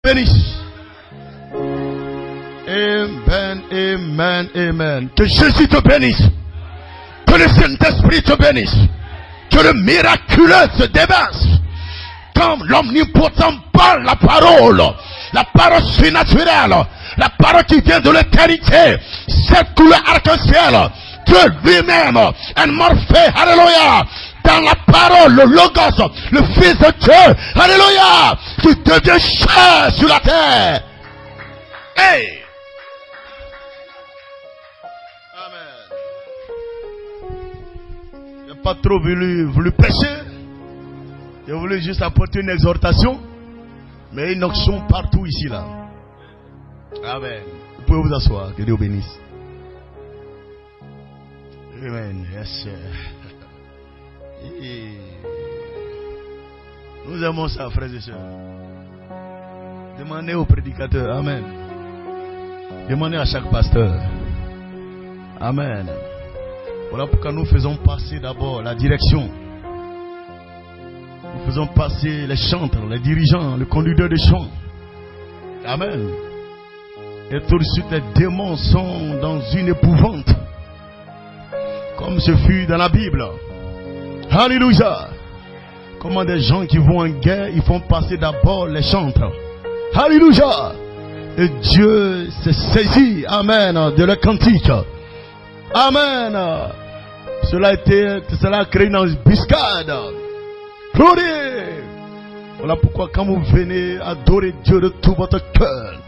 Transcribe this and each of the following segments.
bénisse. Amen, amen, amen. Que Jésus te bénisse. Que le Saint-Esprit te bénisse. Que le miraculeux se déverse. Comme l'omnipotent parle la parole surnaturelle, la parole qui vient de l'éternité, cette couleur arc-en-ciel, Dieu lui-même est morphé, alléluia, dans la parole, le Logos, le Fils de Dieu, alléluia, qui devient chair sur la terre. Hey! Amen. Je n'ai pas trop voulu prêcher. J'ai voulu juste apporter une exhortation, mais une onction partout ici là. Amen. Vous pouvez vous asseoir, que Dieu bénisse. Amen. Yes, sir. Nous aimons ça, frères et sœurs. Demandez au prédicateur. Amen. Demandez à chaque pasteur. Amen. Voilà pourquoi nous faisons passer d'abord la direction. Nous faisons passer les chanteurs, les dirigeants, le conducteur de chant. Amen. Et tout de suite, les démons sont dans une épouvante. Comme ce fut dans la Bible. Alléluia. Comment des gens qui vont en guerre, ils font passer d'abord les chanteurs. Alléluia. Et Dieu s'est saisi, amen, de leur cantique. Amen. Cela a créé une embuscade. Gloire. Voilà pourquoi quand vous venez adorer Dieu de tout votre cœur,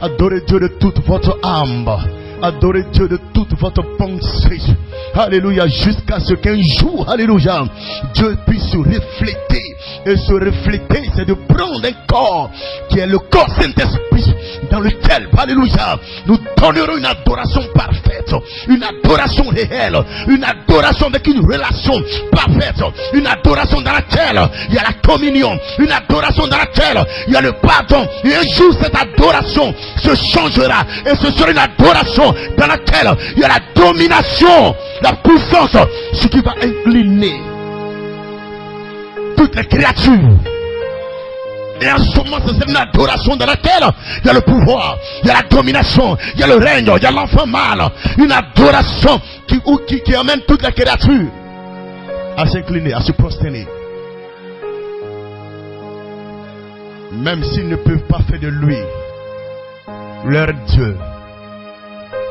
adorer Dieu de toute votre âme, adorer Dieu de toute votre pensée, alléluia, jusqu'à ce qu'un jour, alléluia, Dieu puisse se refléter. Et se refléter, c'est de prendre un corps qui est le corps Saint-Esprit, dans lequel, alléluia, nous donnerons une adoration parfaite, une adoration réelle, une adoration avec une relation parfaite, une adoration dans laquelle il y a la communion, une adoration dans laquelle il y a le pardon. Et un jour, cette adoration se changera et ce sera une adoration dans laquelle il y a la domination, la puissance, ce qui va incliner toutes les créatures. Et en ce moment, c'est une adoration dans laquelle il y a le pouvoir, il y a la domination, il y a le règne, il y a l'enfant mâle. Une adoration qui amène toutes les créatures à s'incliner, à se prosterner. Même s'ils ne peuvent pas faire de lui leur Dieu,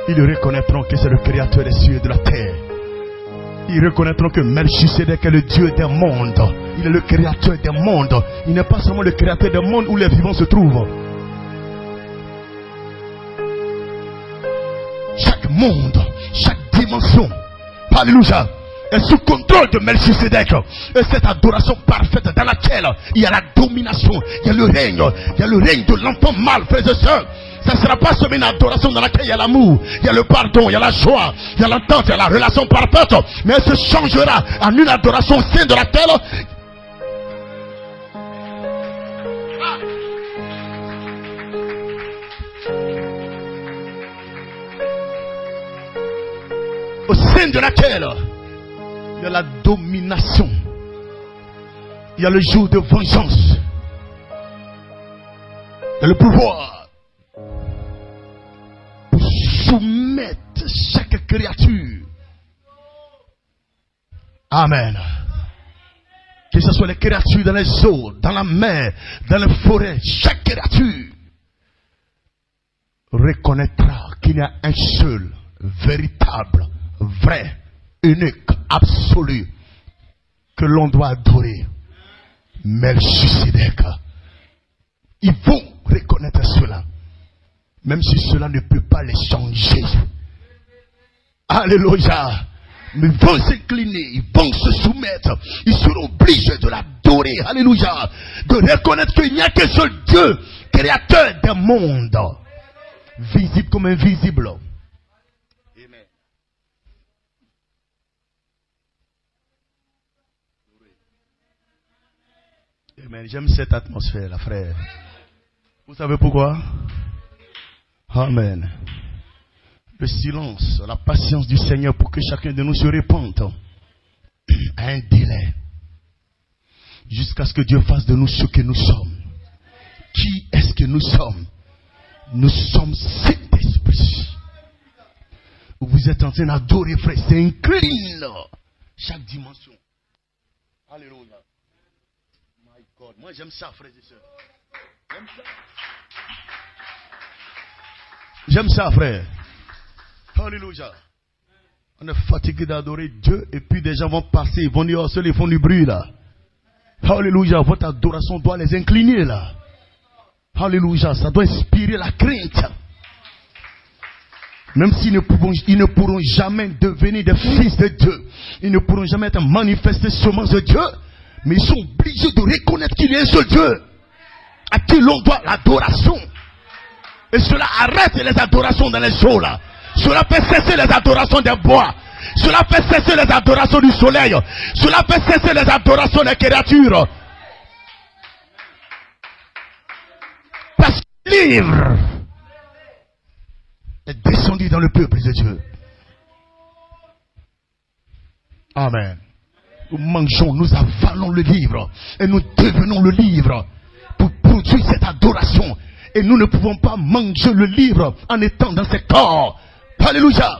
ils reconnaîtront que c'est le créateur des cieux et de la terre. Ils reconnaîtront que Melchisedec est le Dieu des mondes. Il est le créateur des mondes. Il n'est pas seulement le créateur des mondes où les vivants se trouvent. Chaque monde, chaque dimension, alléluia, est sous contrôle de Melchisedec. Et cette adoration parfaite dans laquelle il y a la domination, il y a le règne de l'enfant mâle, frères et sœurs. Ça ne sera pas seulement une adoration dans laquelle il y a l'amour, il y a le pardon, il y a la joie, il y a l'entente, il y a la relation parfaite. Mais elle se changera en une adoration au sein de laquelle il y a la domination, il y a le jour de vengeance, il y a le pouvoir pour soumettre chaque créature. Amen. Que ce soit les créatures dans les eaux, dans la mer, dans les forêts, chaque créature reconnaîtra qu'il y a un seul, véritable, vrai, unique, absolu, que l'on doit adorer. Melchisedec. Ils vont reconnaître cela, même si cela ne peut pas les changer. Alléluia. Mais ils vont s'incliner, ils vont se soumettre, ils seront obligés de l'adorer. Alléluia. De reconnaître qu'il n'y a qu'un seul Dieu, créateur des mondes, visible comme invisible. Amen. Amen. J'aime cette atmosphère, là, frère. Vous savez pourquoi? Amen. Le silence, la patience du Seigneur pour que chacun de nous se répande à un délai. Jusqu'à ce que Dieu fasse de nous ce que nous sommes. Qui est-ce que nous sommes? Nous sommes Saint-Esprit. Vous êtes en train d'adorer, frère. C'est incline. Chaque dimension. Alléluia. My God. Moi, j'aime ça, frères et sœurs. J'aime ça. J'aime ça, frère. Alléluia. On est fatigué d'adorer Dieu et puis des gens vont passer, ils vont dire, oh, ceux ils font du bruit là. Alléluia. Votre adoration doit les incliner là. Alléluia. Ça doit inspirer la crainte. Même s'ils ne pourront jamais devenir des fils de Dieu. Ils ne pourront jamais être manifestés semences de Dieu. Mais ils sont obligés de reconnaître qu'il y a un seul Dieu. À qui l'on doit l'adoration. Et cela arrête les adorations dans les eaux là. Cela fait cesser les adorations des bois. Cela fait cesser les adorations du soleil. Cela fait cesser les adorations des créatures. Parce que le livre est descendu dans le peuple de Dieu. Amen. Nous mangeons, nous avalons le livre. Et nous devenons le livre pour produire cette adoration. Et nous ne pouvons pas manger le livre en étant dans ses corps. Alléluia.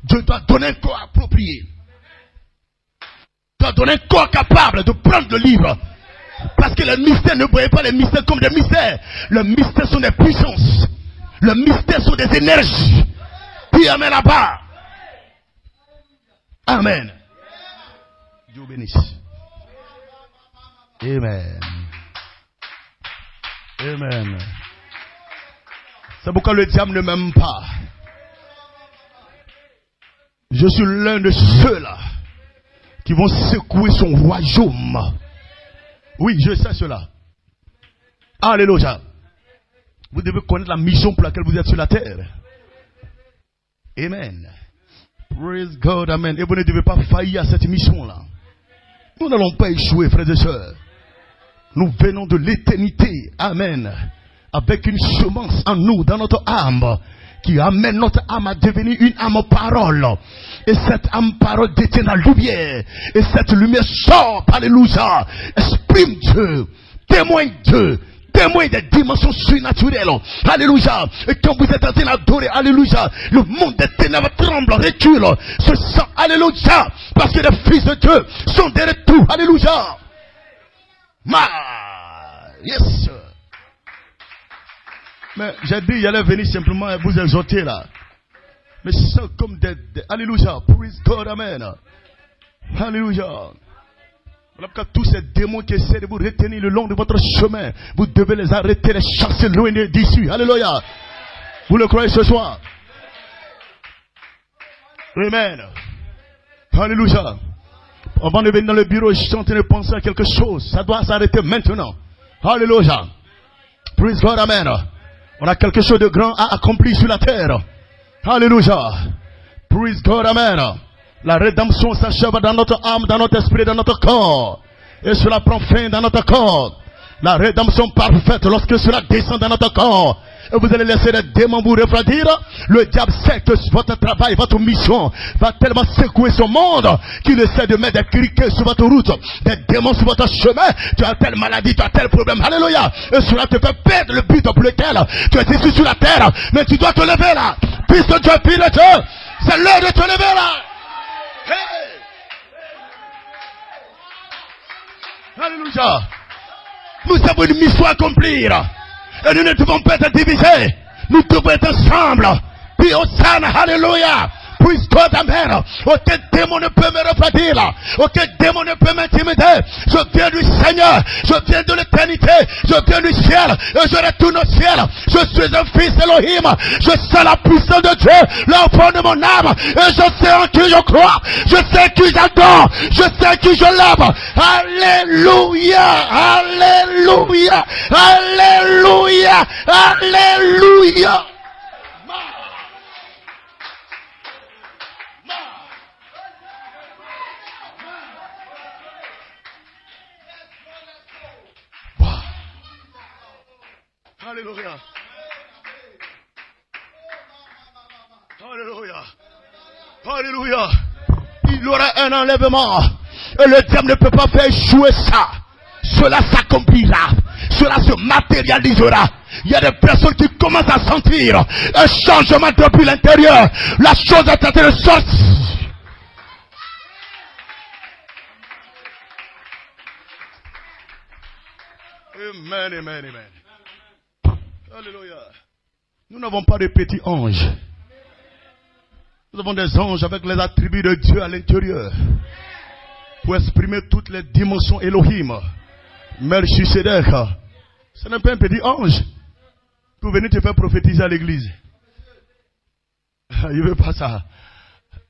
Dieu doit donner un corps approprié. Il doit donner un corps capable de prendre le livre. Parce que les mystères, ne voyez pas les mystères comme des mystères. Les mystères sont des puissances. Les mystères sont des énergies. Puis amen là-bas. Amen. Dieu bénisse. Amen. Amen. C'est pourquoi le diable ne m'aime pas. Je suis l'un de ceux-là qui vont secouer son royaume. Oui, je sais cela. Alléluia. Vous devez connaître la mission pour laquelle vous êtes sur la terre. Amen. Praise God, amen. Et vous ne devez pas faillir à cette mission-là. Nous n'allons pas échouer, frères et sœurs. Nous venons de l'éternité. Amen. Avec une semence en nous, dans notre âme, qui amène notre âme à devenir une âme parole. Et cette âme parole détient la lumière. Et cette lumière sort, alléluia, exprime Dieu, témoigne Dieu, témoigne des dimensions surnaturelles. Alléluia. Et quand vous êtes en train d'adorer, alléluia, le monde des ténèbres tremble, recule, se sent, alléluia, parce que les fils de Dieu sont des retours, alléluia. Yes. Mais j'ai dit, il allait venir simplement vous exhorter là. Mais c'est comme des alléluia. Praise God, amen. Alléluia. Voilà pourquoi tous ces démons qui essaient de vous retenir le long de votre chemin, vous devez les arrêter, les chasser loin d'ici. Alléluia. Vous le croyez ce soir? Amen. Alléluia. Avant de venir dans le bureau, je suis en train de penser à quelque chose. Ça doit s'arrêter maintenant. Alléluia. Praise God, amen. On a quelque chose de grand à accomplir sur la terre. Alléluia. Praise God, amen. La rédemption s'achève dans notre âme, dans notre esprit, dans notre corps. Et cela prend fin dans notre corps. La rédemption parfaite lorsque cela descend dans notre corps. Et vous allez laisser les démons vous refroidir. Le diable sait que votre travail, votre mission va tellement secouer ce monde qu'il essaie de mettre des criquets sur votre route, des démons sur votre chemin. Tu as telle maladie, tu as tel problème. Alléluia. Et cela te fait perdre le but pour lequel tu es ici sur la terre. Mais tu dois te lever là. Puisque tu es fils de Dieu, c'est l'heure de te lever là. Hey. Alléluia. Nous avons une mission à accomplir. Et nous ne devons pas être divisés. Nous devons être ensemble. Puis au sein, alléluia. Puisse God, amen. Aucun démon ne peut me refroidir. Aucun démon ne peut m'intimider. Je viens du Seigneur. Je viens de l'éternité. Je viens du ciel. Et je retourne au ciel. Je suis un fils d'Elohim. Je sais la puissance de Dieu. L'enfant de mon âme. Et je sais en qui je crois. Je sais qui j'adore. Je sais qui je l'aime. Alléluia. Alléluia. Alléluia. Alléluia. Alléluia. Alléluia. Alléluia. Il y aura un enlèvement. Et le diable ne peut pas faire échouer ça. Cela s'accomplira. cela se matérialisera. Il y a des personnes qui commencent à sentir un changement depuis l'intérieur. La chose est en train de sortir. Amen, amen, amen. Alléluia. Nous n'avons pas de petits anges. Nous avons des anges avec les attributs de Dieu à l'intérieur pour exprimer toutes les dimensions Elohim. Melchisedec, ce n'est pas un petit ange pour venir te faire prophétiser à l'église. Il ne veut pas ça.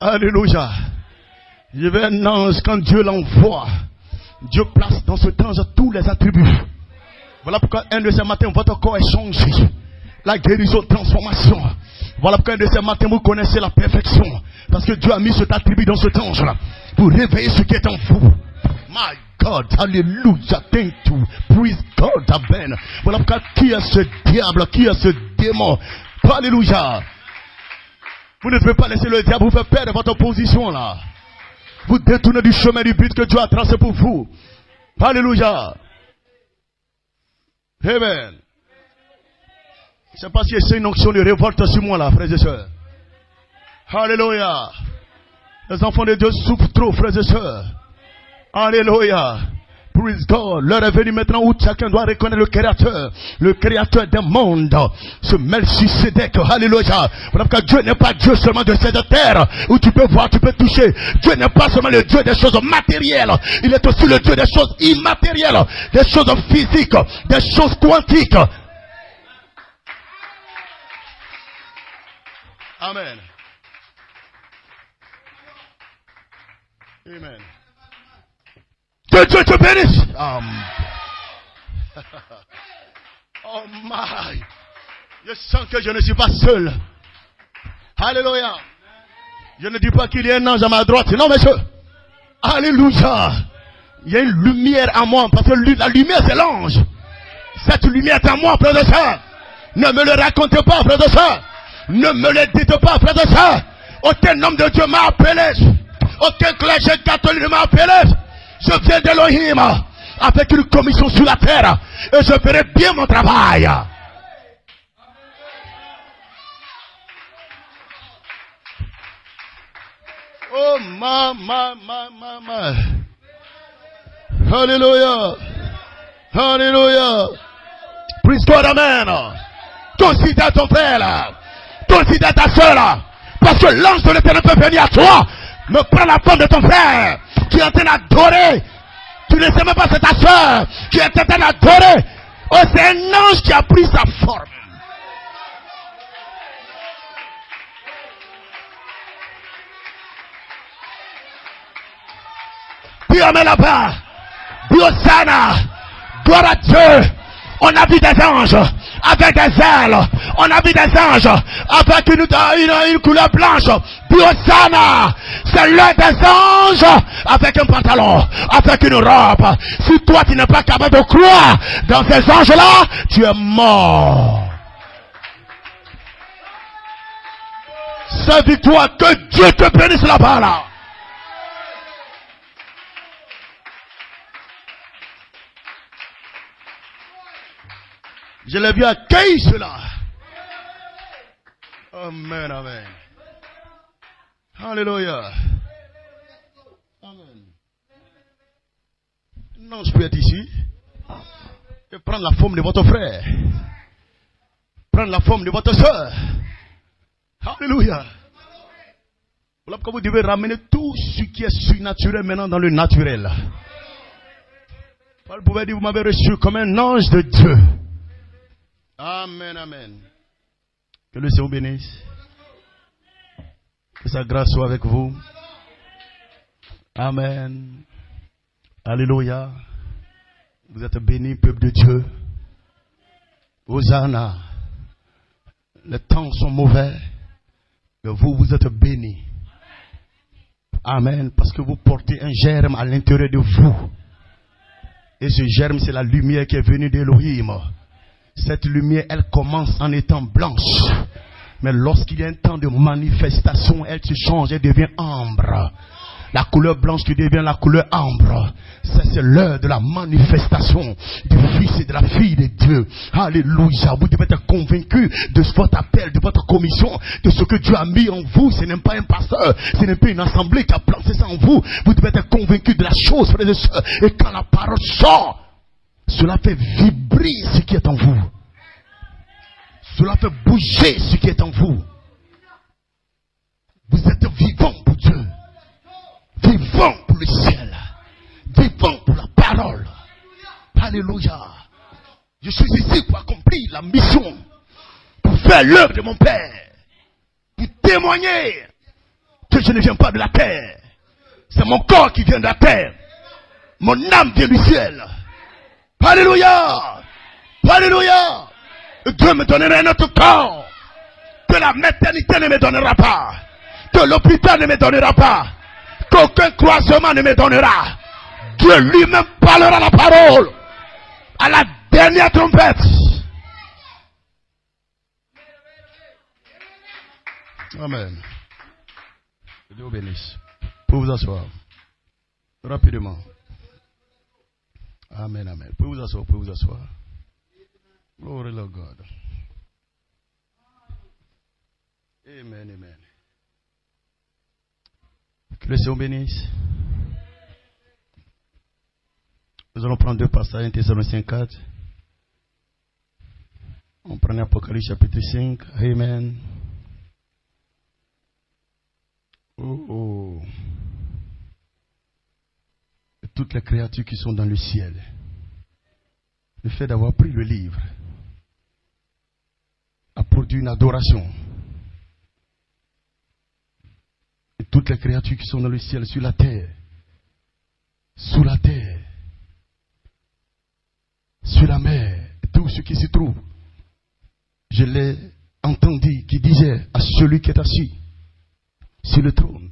Alléluia. Il veut un ange quand Dieu l'envoie. Dieu place dans ce ange tous les attributs. Voilà pourquoi un de ces matins, votre corps est changé. La guérison, transformation. Voilà pourquoi un de ces matins, vous connaissez la perfection. Parce que Dieu a mis cet attribut dans ce ange-là pour réveiller ce qui est en vous. My God, alléluia, thank you, praise God, amen. Voilà pourquoi qui est ce diable, qui est ce démon. Alléluia. Vous ne pouvez pas laisser le diable vous faire perdre votre position là. Vous détournez du chemin du but que Dieu a tracé pour vous. Alléluia. Amen. Je ne sais pas si c'est une onction de révolte sur moi là, frères et sœurs. Alléluia. Les enfants de Dieu souffrent trop, frères et sœurs. Alléluia. Praise God. L'heure est venue maintenant où chacun doit reconnaître le créateur des mondes. Ce Melchisedec. Alléluia. Voilà pourquoi Dieu n'est pas Dieu seulement de cette terre où tu peux voir, tu peux toucher. Dieu n'est pas seulement le Dieu des choses matérielles. Il est aussi le Dieu des choses immatérielles, des choses physiques, des choses quantiques. Amen. Amen. Que Dieu te bénisse. Oh my. Je sens que je ne suis pas seul. Alléluia. Je ne dis pas qu'il y a un ange à ma droite. Non, monsieur. Alléluia. Il y a une lumière en moi. Parce que la lumière, c'est l'ange. Cette lumière est en moi, frère de sœur. Ne me le racontez pas, frère de sœur. Ne me le dites pas, frère de sœur. Aucun homme de Dieu m'a appelé. Aucun clergé catholique ne m'a appelé. Je viens d'Elohim avec une commission sur la terre et je ferai bien mon travail. Oh ma. Alléluia. Alléluia. Praise God, amen. Considère ton frère là. Considère ta soeur là. Parce que l'ange de l'Éternel peut venir à toi. Me prends la femme de ton frère. Tu es en train d'adorer. Tu ne sais même pas c'est ta soeur. Tu es en train d'adorer. Oh, c'est un ange qui a pris sa forme. Dis amen là-bas. Dis Hosanna. Gloire à Dieu. On a vu des anges avec des ailes. On a vu des anges avec une couleur blanche. Dis Hosanna. C'est l'un des anges avec un pantalon, avec une robe. Si toi tu n'es pas capable de croire dans ces anges-là, tu es mort. C'est victoire. Que Dieu te bénisse là-bas là. Je l'ai vu accueillir cela. Amen, amen. Alléluia. Amen. Non, je peux être ici et prendre la forme de votre frère. Prendre la forme de votre soeur. Alléluia. Voilà pourquoi vous devez ramener tout ce qui est surnaturel maintenant dans le naturel. Vous pouvez dire, vous m'avez reçu comme un ange de Dieu. Amen, amen. Que le Seigneur bénisse. Que sa grâce soit avec vous. Amen. Alléluia. Vous êtes bénis, peuple de Dieu. Hosanna. Les temps sont mauvais. Mais vous êtes bénis. Amen. Parce que vous portez un germe à l'intérieur de vous. Et ce germe, c'est la lumière qui est venue d'Elohim. Cette lumière, elle commence en étant blanche. Mais lorsqu'il y a un temps de manifestation, elle se change, elle devient ambre. La couleur blanche qui devient la couleur ambre. Ça, c'est l'heure de la manifestation du Fils et de la fille de Dieu. Alléluia. Vous devez être convaincu de votre appel, de votre commission, de ce que Dieu a mis en vous. Ce n'est pas un pasteur, ce n'est pas une assemblée qui a planté ça en vous. Vous devez être convaincu de la chose, frères et sœurs. Et quand la parole sort, cela fait vibrer ce qui est en vous. Cela fait bouger ce qui est en vous. Vous êtes vivant pour Dieu. Vivant pour le ciel. Vivant pour la parole. Alléluia. Je suis ici pour accomplir la mission. Pour faire l'œuvre de mon Père. Pour témoigner que je ne viens pas de la terre. C'est mon corps qui vient de la terre. Mon âme vient du ciel. Alléluia. Alléluia. Dieu me donnera un autre corps. Que la maternité ne me donnera pas. Que l'hôpital ne me donnera pas. Qu'aucun croisement ne me donnera. Dieu lui-même parlera la parole. À la dernière trompette. Amen. Que Dieu vous bénisse. Pour vous asseoir. Rapidement. Amen, amen. Pour vous asseoir, pour vous asseoir. Glory to God. Amen, amen. Que le Seigneur bénisse. Nous allons prendre deux passages, 1 Thessaloniciens 4. On prend Apocalypse chapitre 5. Amen. Oh. Toutes les créatures qui sont dans le ciel. Le fait d'avoir pris le livre a produit une adoration. Et toutes les créatures qui sont dans le ciel, sur la terre, sous la terre, sur la mer, tout ce qui s'y trouve. Je l'ai entendu qui disait à celui qui est assis sur le trône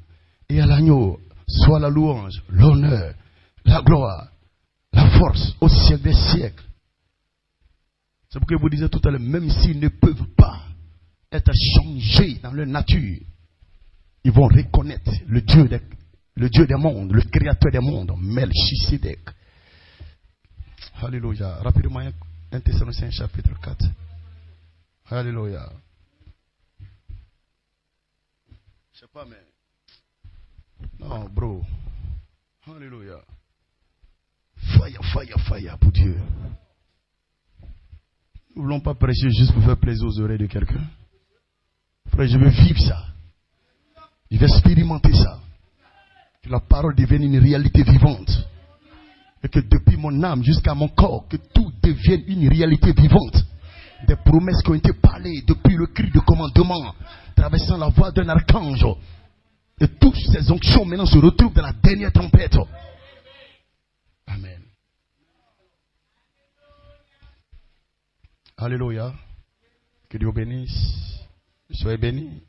et à l'agneau, soit la louange, l'honneur, la gloire, la force au siècle des siècles. C'est pourquoi je vous disais tout à l'heure, même s'ils ne peuvent pas être changés dans leur nature, ils vont reconnaître le Dieu des mondes, le créateur des mondes, Melchisedec. Alléluia. Rapidement, 1 Thessaloniciens chapitre 4. Alléluia. Je sais pas, mais... Non, bro. Alléluia. Fire pour Dieu. Nous ne voulons pas prêcher juste pour faire plaisir aux oreilles de quelqu'un. Frère, je veux vivre ça. Je vais expérimenter ça. Que la parole devienne une réalité vivante. Et que depuis mon âme jusqu'à mon corps, que tout devienne une réalité vivante. Des promesses qui ont été parlées depuis le cri de commandement, traversant la voix d'un archange. Et toutes ces onctions maintenant se retrouvent dans la dernière trompette. Amen. Alléluia. Que Dieu bénisse. Soyez bénis.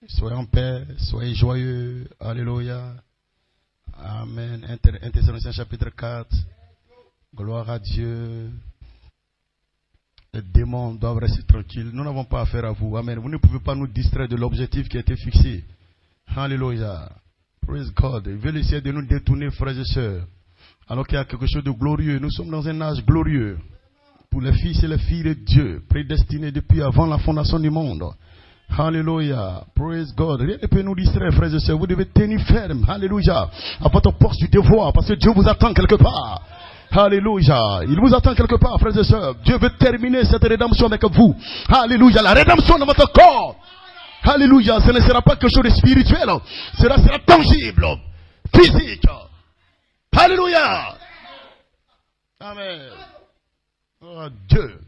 Soyez en paix. Soyez joyeux. Alléluia. Amen. 1 Thessaloniciens chapitre 4. Gloire à Dieu. Les démons doivent rester tranquilles. Nous n'avons pas affaire à vous. Amen. Vous ne pouvez pas nous distraire de l'objectif qui a été fixé. Alléluia. Praise God. Il veut essayer de nous détourner, frères et sœurs. Alors qu'il y a quelque chose de glorieux. Nous sommes dans un âge glorieux. Pour les fils et les filles de Dieu. Prédestinés depuis avant la fondation du monde. Alléluia. Praise God. Rien ne peut nous distraire, frères et sœurs. Vous devez tenir ferme. Alléluia. À votre poste du devoir. Parce que Dieu vous attend quelque part. Alléluia. Il vous attend quelque part, frères et sœurs. Dieu veut terminer cette rédemption avec vous. Alléluia. La rédemption de votre corps. Alléluia. Ce ne sera pas quelque chose de spirituel. Cela sera tangible. Physique. Alléluia. Amen. Oh Dieu.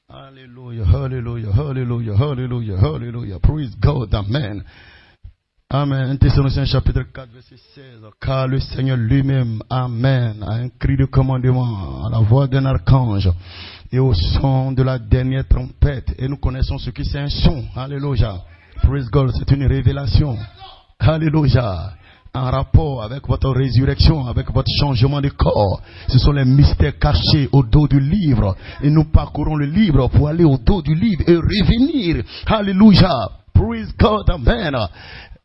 Alléluia. Alléluia. Alléluia. Alléluia. Alléluia. Praise God. Amen. Amen. 1 Thessaloniciens chapitre 4 verset 16. Car le Seigneur lui-même, Amen, a un cri de commandement, à la voix d'un archange et au son de la dernière trompette. Et nous connaissons ce qui c'est un son. Alléluia. Praise God. C'est une révélation. Alléluia. En rapport avec votre résurrection, avec votre changement de corps. Ce sont les mystères cachés au dos du livre. Et nous parcourons le livre pour aller au dos du livre et revenir. Alléluia. Praise God, amen.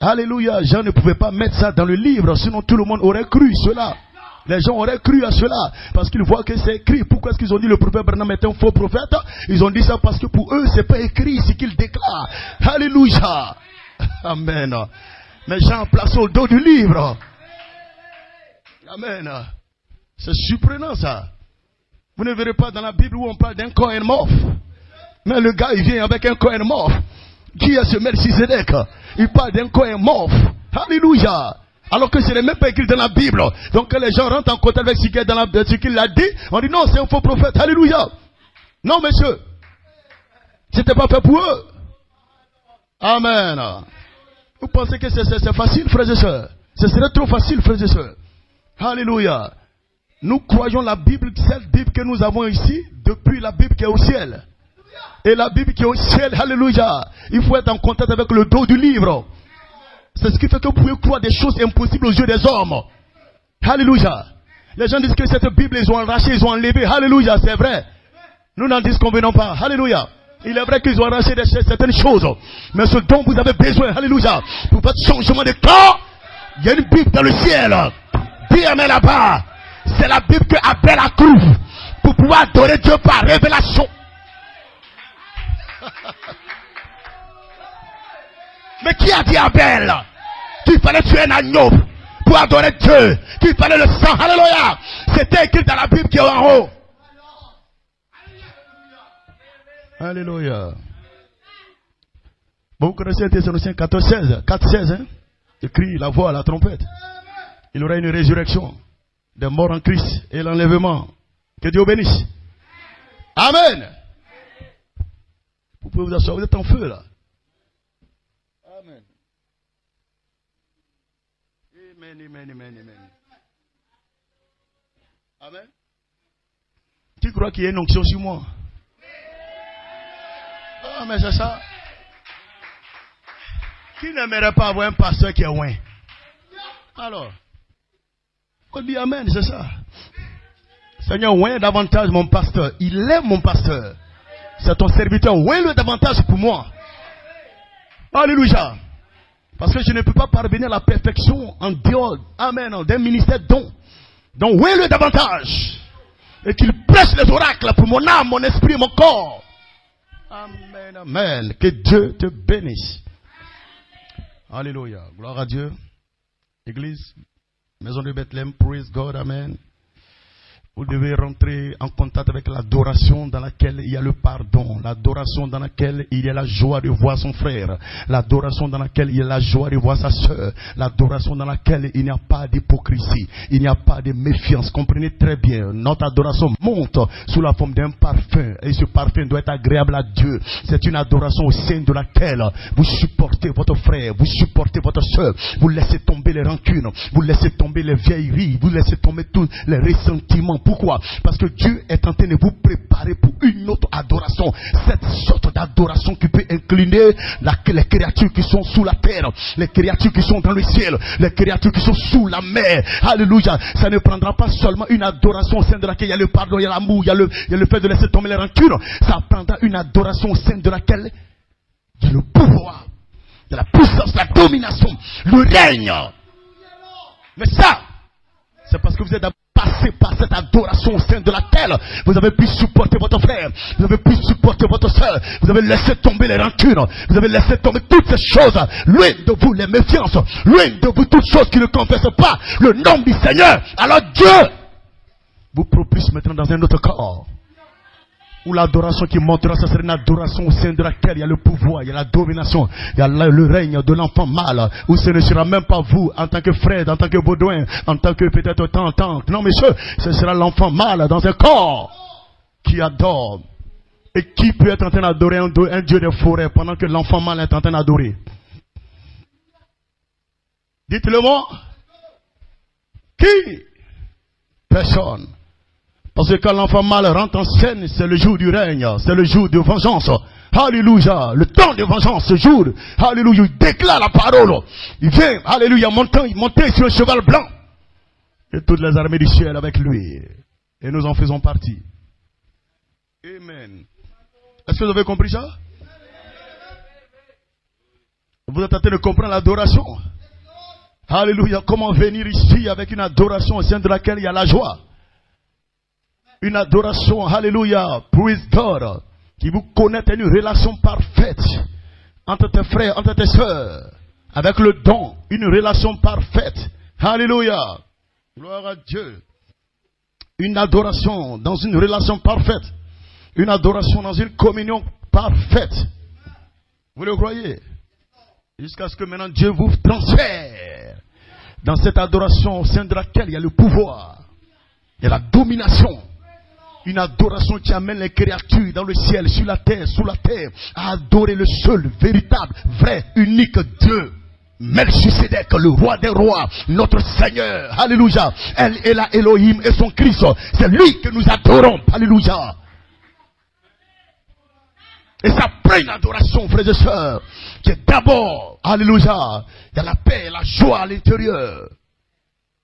Alléluia. Jean ne pouvait pas mettre ça dans le livre, sinon tout le monde aurait cru cela. Les gens auraient cru à cela parce qu'ils voient que c'est écrit. Pourquoi est-ce qu'ils ont dit le prophète Branham est un faux prophète? Ils ont dit ça parce que pour eux, c'est pas écrit ce qu'ils déclarent. Alléluia. Amen. Mais Jean place au dos du livre. Amen. C'est surprenant ça. Vous ne verrez pas dans la Bible où on parle d'un Cohen morphe. Mais le gars, il vient avec un Cohen morphe. Qui est ce Melchizedek? Il parle d'un Cohen morphe. Alléluia. Alors que ce n'est même pas écrit dans la Bible. Donc quand les gens rentrent en contact avec ce qu'il a dit, on dit non, c'est un faux prophète. Alléluia. Non, monsieur. C'était pas fait pour eux. Amen. Vous pensez que c'est facile, frères et sœurs? Ce serait trop facile, frères et sœurs. Alléluia. Nous croyons la Bible, cette Bible que nous avons ici, depuis la Bible qui est au ciel. Et la Bible qui est au ciel, alléluia. Il faut être en contact avec le dos du livre. C'est ce qui fait que vous pouvez croire des choses impossibles aux yeux des hommes. Alléluia. Les gens disent que cette Bible, ils ont arraché, ils ont enlevé. Alléluia, c'est vrai. Nous n'en disconvenons pas. Alléluia. Il est vrai qu'ils ont arraché certaines choses. Mais ce dont vous avez besoin, alléluia, pour votre changement de corps, il y a une Bible dans le ciel. Dis amen là-bas. C'est la Bible que Abel a crue pour pouvoir adorer Dieu par révélation. Mais qui a dit à Abel qu'il fallait tuer un agneau pour adorer Dieu, qu'il fallait le sang? Alléluia. C'était écrit dans la Bible qui est en haut. Alléluia. Bon, vous connaissez Thessaloniciens 14, 4-16, hein? Écrit la voix, la trompette. Il y aura une résurrection des morts en Christ et l'enlèvement. Que Dieu bénisse. Amen. Vous pouvez vous asseoir, vous êtes en feu là. Amen. Amen. Amen. Tu crois qu'il y a une onction sur moi? Ah, mais c'est ça. Qui n'aimerait pas avoir un pasteur qui est loin? Alors, on dit amen, c'est ça. Seigneur, ouin davantage mon pasteur. Il aime mon pasteur. C'est ton serviteur. Ouin le davantage pour moi. Alléluia. Parce que je ne peux pas parvenir à la perfection en dehors, amen, d'un ministère don. Donc ouin le davantage. Et qu'il prêche les oracles pour mon âme, mon esprit, mon corps. Amen, amen. Que Dieu te bénisse. Alléluia. Gloire à Dieu. Église, maison de Bethléem, praise God, amen. Vous devez rentrer en contact avec l'adoration dans laquelle il y a le pardon, l'adoration dans laquelle il y a la joie de voir son frère, l'adoration dans laquelle il y a la joie de voir sa soeur, l'adoration dans laquelle il n'y a pas d'hypocrisie, il n'y a pas de méfiance. Comprenez très bien, notre adoration monte sous la forme d'un parfum et ce parfum doit être agréable à Dieu. C'est une adoration au sein de laquelle vous supportez votre frère, vous supportez votre soeur, vous laissez tomber les rancunes, vous laissez tomber les vieilleries, vous laissez tomber tous les ressentiments. Pourquoi? Parce que Dieu est en train de vous préparer pour une autre adoration. Cette sorte d'adoration qui peut incliner les créatures qui sont sous la terre, les créatures qui sont dans le ciel, les créatures qui sont sous la mer. Alléluia. Ça ne prendra pas seulement une adoration au sein de laquelle il y a le pardon, il y a l'amour, il y a le fait de laisser tomber les rancunes. Ça prendra une adoration au sein de laquelle il y a le pouvoir, de la puissance, la domination, le règne. Mais ça, c'est parce que vous êtes passé par cette adoration au sein de laquelle vous avez pu supporter votre frère, vous avez pu supporter votre soeur, vous avez laissé tomber les rancunes, vous avez laissé tomber toutes ces choses, loin de vous les méfiances, loin de vous toutes choses qui ne confessent pas le nom du Seigneur. Alors Dieu vous propulse maintenant dans un autre corps où l'adoration qui montera, ce sera une adoration au sein de laquelle il y a le pouvoir, il y a la domination, il y a le règne de l'enfant mâle, où ce ne sera même pas vous en tant que frère, en tant que baudouin, en tant que peut-être tante. Non monsieur, ce sera l'enfant mâle dans un corps qui adore. Et qui peut être en train d'adorer un Dieu des forêts pendant que l'enfant mâle est en train d'adorer? Dites-le moi. Qui? Personne. Parce que quand l'enfant mâle rentre en scène, c'est le jour du règne, c'est le jour de vengeance. Alléluia, le temps de vengeance, ce jour. Alléluia, il déclare la parole. Il vient, alléluia, monter sur un cheval blanc. Et toutes les armées du ciel avec lui. Et nous en faisons partie. Amen. Est-ce que vous avez compris ça? Vous êtes en train de comprendre l'adoration. Alléluia. Comment venir ici avec une adoration au sein de laquelle il y a la joie. Une adoration, alléluia, praise God, qui vous connaît une relation parfaite entre tes frères, entre tes soeurs, avec le don, une relation parfaite. Alléluia. Gloire à Dieu. Une adoration dans une relation parfaite. Une adoration dans une communion parfaite. Vous le croyez? Jusqu'à ce que maintenant Dieu vous transfère dans cette adoration au sein de laquelle il y a le pouvoir, il y a la domination. Une adoration qui amène les créatures dans le ciel, sur la terre, sous la terre, à adorer le seul, véritable, vrai, unique Dieu. Melchisedec, le roi des rois, notre Seigneur. Alléluia. Elle est la Elohim et son Christ. C'est lui que nous adorons. Alléluia. Et ça prend une adoration, frères et sœurs, qui est d'abord, alléluia, il y a la paix et la joie à l'intérieur.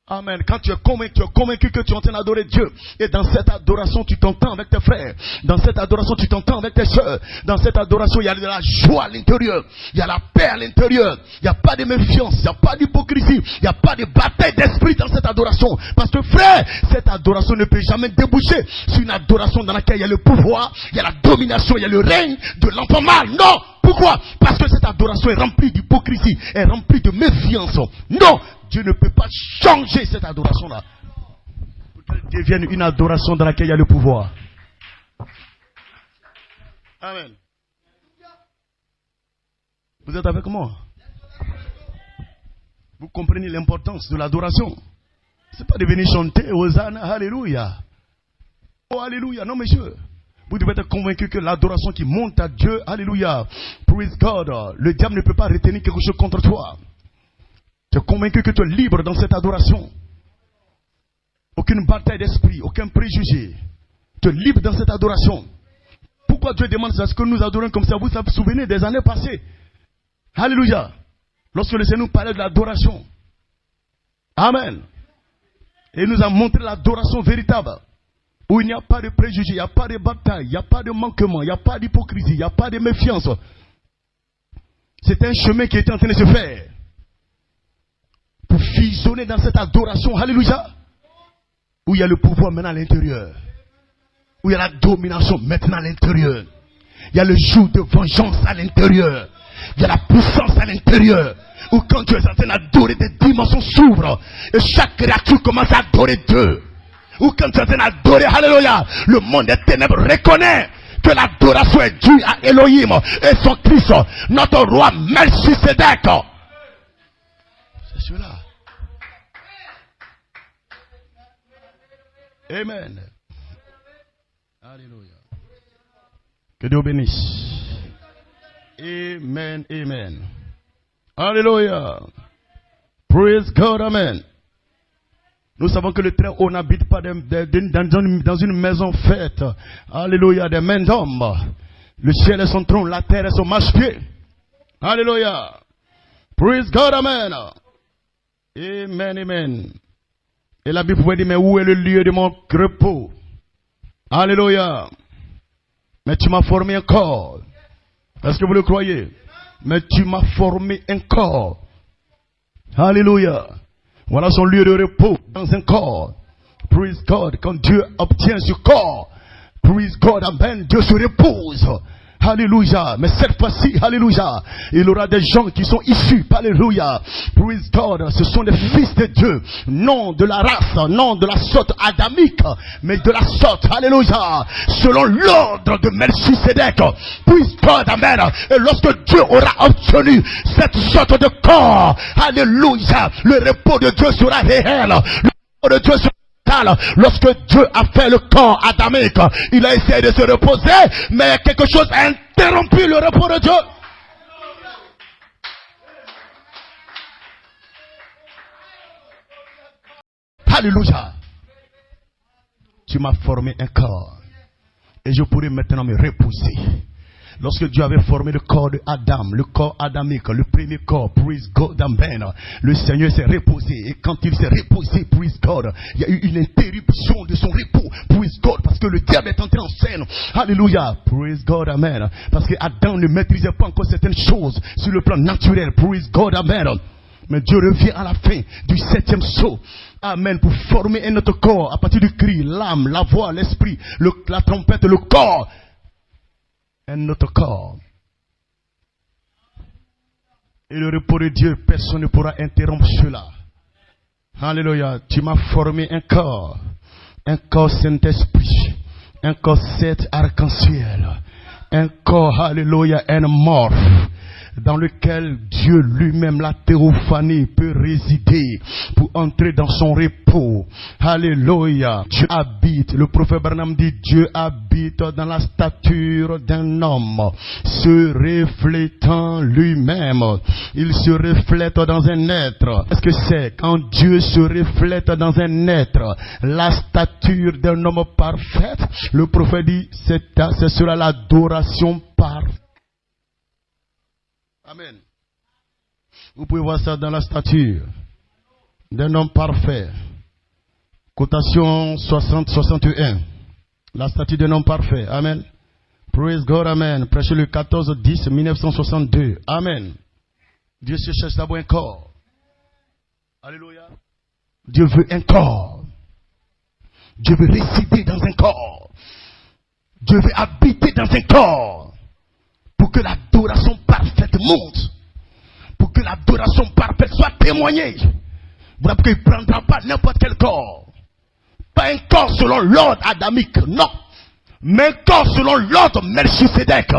Amen. Quand tu es convaincu que tu es en train d'adorer Dieu. Et dans cette adoration, tu t'entends avec tes frères. Dans cette adoration, tu t'entends avec tes soeurs. Dans cette adoration, il y a de la joie à l'intérieur. Il y a la paix à l'intérieur. Il n'y a pas de méfiance. Il n'y a pas d'hypocrisie. Il n'y a pas de bataille d'esprit dans cette adoration. Parce que frère, cette adoration ne peut jamais déboucher sur une adoration dans laquelle il y a le pouvoir, il y a la domination, il y a le règne de l'enfant mâle. Non! Pourquoi? Parce que cette adoration est remplie d'hypocrisie, est remplie de méfiance. Non! Dieu ne peut pas changer cette adoration-là pour qu'elle devienne une adoration dans laquelle il y a le pouvoir. Amen. Vous êtes avec moi? Vous comprenez l'importance de l'adoration? Ce n'est pas de venir chanter Hosanna, Alléluia. Oh, Alléluia. Non, monsieur. Vous devez être convaincu que l'adoration qui monte à Dieu, Alléluia, praise God, le diable ne peut pas retenir quelque chose contre toi. Tu es convaincu que tu es libre dans cette adoration. Aucune bataille d'esprit, aucun préjugé. Tu es libre dans cette adoration. Pourquoi Dieu demande ça? Est-ce que nous adorons comme ça? Vous vous souvenez des années passées? Alléluia. Lorsque le Seigneur nous parlait de l'adoration. Amen. Et il nous a montré l'adoration véritable. Où il n'y a pas de préjugés, il n'y a pas de bataille, il n'y a pas de manquement, il n'y a pas d'hypocrisie, il n'y a pas de méfiance. C'est un chemin qui était en train de se faire. Pour fusionner dans cette adoration, alléluia, où il y a le pouvoir maintenant à l'intérieur, où il y a la domination maintenant à l'intérieur, il y a le jour de vengeance à l'intérieur, il y a la puissance à l'intérieur, où quand tu es en train d'adorer, des dimensions s'ouvrent, et chaque créature commence à adorer Dieu, ou quand tu es en train d'adorer, alléluia, le monde des ténèbres reconnaît que l'adoration est due à Elohim et son Christ, notre roi Melchisedec. C'est cela. Amen. Alléluia. Que Dieu bénisse. Amen. Amen. Alléluia. Praise God. Amen. Nous savons que le Très-Haut n'habite pas dans une maison faite. Alléluia. Des mains d'hommes. Le ciel est son trône, la terre est son marchepied. Alléluia. Praise God. Amen. Amen, amen. Et la Bible pouvait dire, mais où est le lieu de mon repos? Alléluia. Mais tu m'as formé un corps. Est-ce que vous le croyez? Mais tu m'as formé un corps. Alléluia. Voilà son lieu de repos dans un corps. Praise God. Quand Dieu obtient ce corps, praise God, amen, Dieu se repose. Alléluia. Mais cette fois-ci, alléluia, il y aura des gens qui sont issus, alléluia, praise God, ce sont des fils de Dieu, non de la race, non de la sorte adamique, mais de la sorte, alléluia, selon l'ordre de Melchisedec, praise God, amen. Et lorsque Dieu aura obtenu cette sorte de corps, alléluia, le repos de Dieu sera réel, le repos de Dieu sera. Lorsque Dieu a fait le corps adamique, il a essayé de se reposer, mais quelque chose a interrompu le repos de Dieu. Alléluia. Tu m'as formé un corps et je pourrais maintenant me reposer. Lorsque Dieu avait formé le corps de Adam, le corps adamique, le premier corps, praise God, amen, le Seigneur s'est reposé. Et quand il s'est reposé, praise God, il y a eu une interruption de son repos, praise God, parce que le diable est entré en scène. Alléluia, praise God, amen. Parce que Adam ne maîtrisait pas encore certaines choses sur le plan naturel, praise God, amen. Mais Dieu revient à la fin du 7e sceau. Amen. Pour former un autre corps à partir du cri, l'âme, la voix, l'esprit, la trompette, le corps. Un autre corps. Et le repos de Dieu, personne ne pourra interrompre cela. Alléluia. Tu m'as formé un corps Saint-Esprit, un corps 7 arc-en-ciel, un corps, alléluia, un morphe, dans lequel Dieu lui-même, la théophanie, peut résider pour entrer dans son repos. Alléluia. Dieu habite. Le prophète Branham dit, Dieu habite dans la stature d'un homme, se reflétant lui-même. Il se reflète dans un être. Qu'est-ce que c'est? Quand Dieu se reflète dans un être, la stature d'un homme parfait, le prophète dit, ce sera l'adoration parfaite. Amen. Vous pouvez voir ça dans la stature d'un homme parfait. Cotation 60-61. La statue d'un homme parfait. Amen. Praise God. Amen. Prêchez le 14-10-1962. Amen. Dieu se cherche d'abord un corps. Alléluia. Dieu veut un corps. Dieu veut résider dans un corps. Dieu veut habiter dans un corps. Pour que l'adoration parfaite monte. Pour que l'adoration parfaite soit témoignée. Voilà pourquoi il ne prendra pas n'importe quel corps. Pas un corps selon l'ordre adamique, non. Mais un corps selon l'ordre Melchisédek.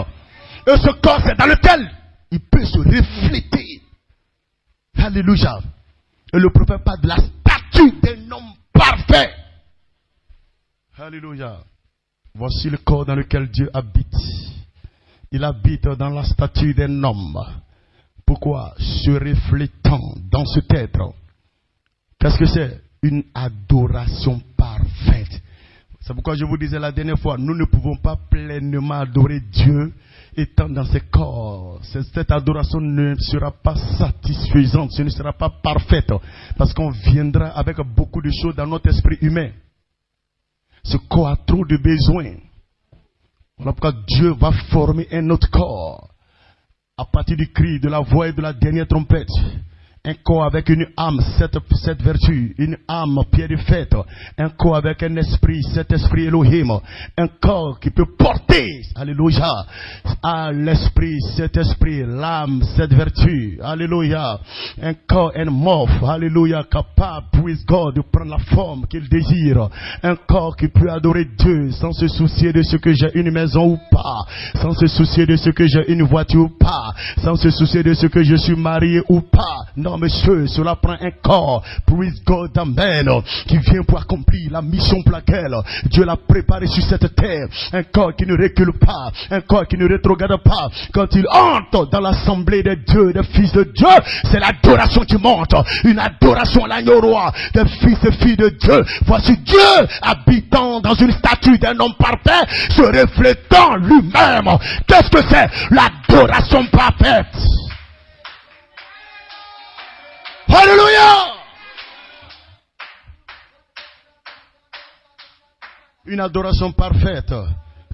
Et ce corps, c'est dans lequel il peut se refléter. Alléluia. Et le prophète parle de la statue d'un homme parfait. Alléluia. Voici le corps dans lequel Dieu habite. Il habite dans la statue d'un homme. Pourquoi? Se reflétant dans cet être. Qu'est-ce que c'est? Une adoration parfaite. C'est pourquoi je vous disais la dernière fois, nous ne pouvons pas pleinement adorer Dieu étant dans ce corps. Cette adoration ne sera pas satisfaisante, ce ne sera pas parfaite. Parce qu'on viendra avec beaucoup de choses dans notre esprit humain. Ce corps a trop de besoins. Voilà pourquoi Dieu va former un autre corps à partir du cri, de la voix et de la dernière trompette. Un corps avec une âme, cette vertu, une âme, pied de fête. Un corps avec un esprit, cet esprit Elohim. Un corps qui peut porter, alléluia, à l'esprit, cet esprit, l'âme, cette vertu, alléluia. Un corps, un morphe, alléluia, capable, praise God, de prendre la forme qu'il désire. Un corps qui peut adorer Dieu sans se soucier de ce que j'ai une maison ou pas. Sans se soucier de ce que j'ai une voiture ou pas. Sans se soucier de ce que je suis marié ou pas. Non, monsieur, cela prend un corps, praise God, amen, qui vient pour accomplir la mission pour laquelle Dieu l'a préparé sur cette terre. Un corps qui ne recule pas, un corps qui ne rétrograde pas. Quand il entre dans l'assemblée des dieux, des fils de Dieu, c'est l'adoration qui monte. Une adoration à l'agneau roi, des fils et filles de Dieu. Voici Dieu habitant dans une statue d'un homme parfait, se reflétant lui-même. Qu'est-ce que c'est? L'adoration parfaite. Alléluia! Une adoration parfaite.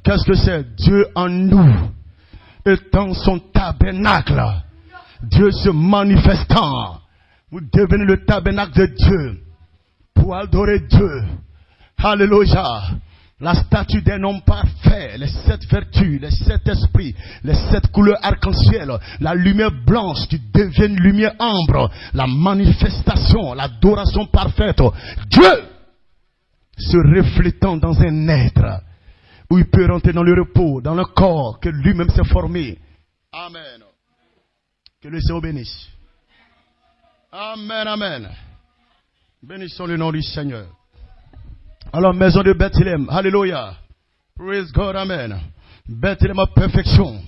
Qu'est-ce que c'est? Dieu en nous, étant son tabernacle. Dieu se manifestant. Vous devenez le tabernacle de Dieu pour adorer Dieu. Alléluia. La statue d'un homme parfait, les 7 vertus, les 7 esprits, les 7 couleurs arc-en-ciel, la lumière blanche qui devient lumière ambre, la manifestation, l'adoration parfaite. Dieu se reflétant dans un être où il peut rentrer dans le repos, dans le corps que lui-même s'est formé. Amen. Que le Seigneur bénisse. Amen, amen. Bénissons le nom du Seigneur. Alors, maison de Bethléem, alléluia. Praise God, amen. Bethléem à perfection.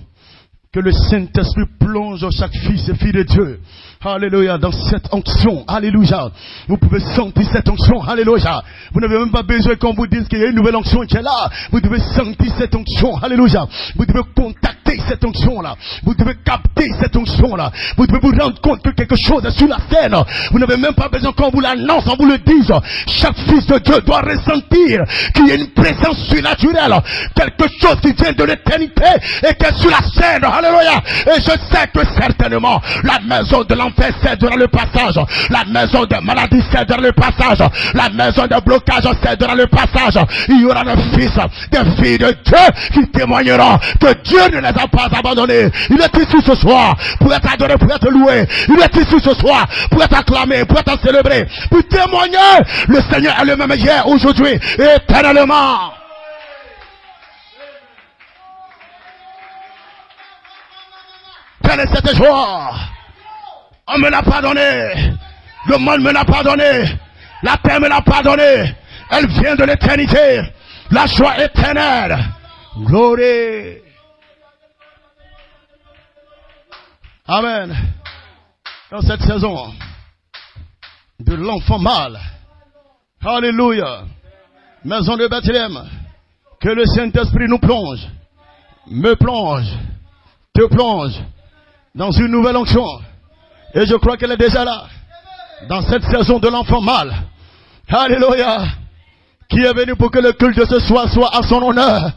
Que le Saint-Esprit plonge chaque fils et fille de Dieu. Alléluia, dans cette onction. Alléluia. Vous pouvez sentir cette onction. Alléluia. Vous n'avez même pas besoin qu'on vous dise qu'il y a une nouvelle onction qui est là. Vous devez sentir cette onction. Alléluia. Vous devez contacter capter cette onction-là. Vous devez capter cette onction-là. Vous devez vous rendre compte que quelque chose est sur la scène. Vous n'avez même pas besoin qu'on vous l'annonce, on vous le dise. Chaque fils de Dieu doit ressentir qu'il y a une présence surnaturelle. Quelque chose qui vient de l'éternité et qui est sur la scène. Alléluia. Et je sais que certainement, la maison de l'enfer cédera le passage. La maison de maladie cédera le passage. La maison de blocage cédera le passage. Il y aura des fils, des filles de Dieu qui témoigneront que Dieu ne les a pas abandonnés. Il est ici ce soir pour être adoré, pour être loué. Il est ici ce soir pour être acclamé, pour être célébré, pour témoigner. Le Seigneur est le même hier, aujourd'hui et éternellement. Quelle est cette joie? On me l'a pas donné. Le monde me l'a pas donné. La paix me l'a pas donné. Elle vient de l'éternité. La joie éternelle. Gloire. Amen. Dans cette saison de l'enfant mâle. Alléluia. Maison de Bethléem. Que le Saint-Esprit nous plonge. Me plonge. Te plonge. Dans une nouvelle onction. Et je crois qu'elle est déjà là. Dans cette saison de l'enfant mâle. Alléluia. Qui est venu pour que le culte de ce soir soit à son honneur.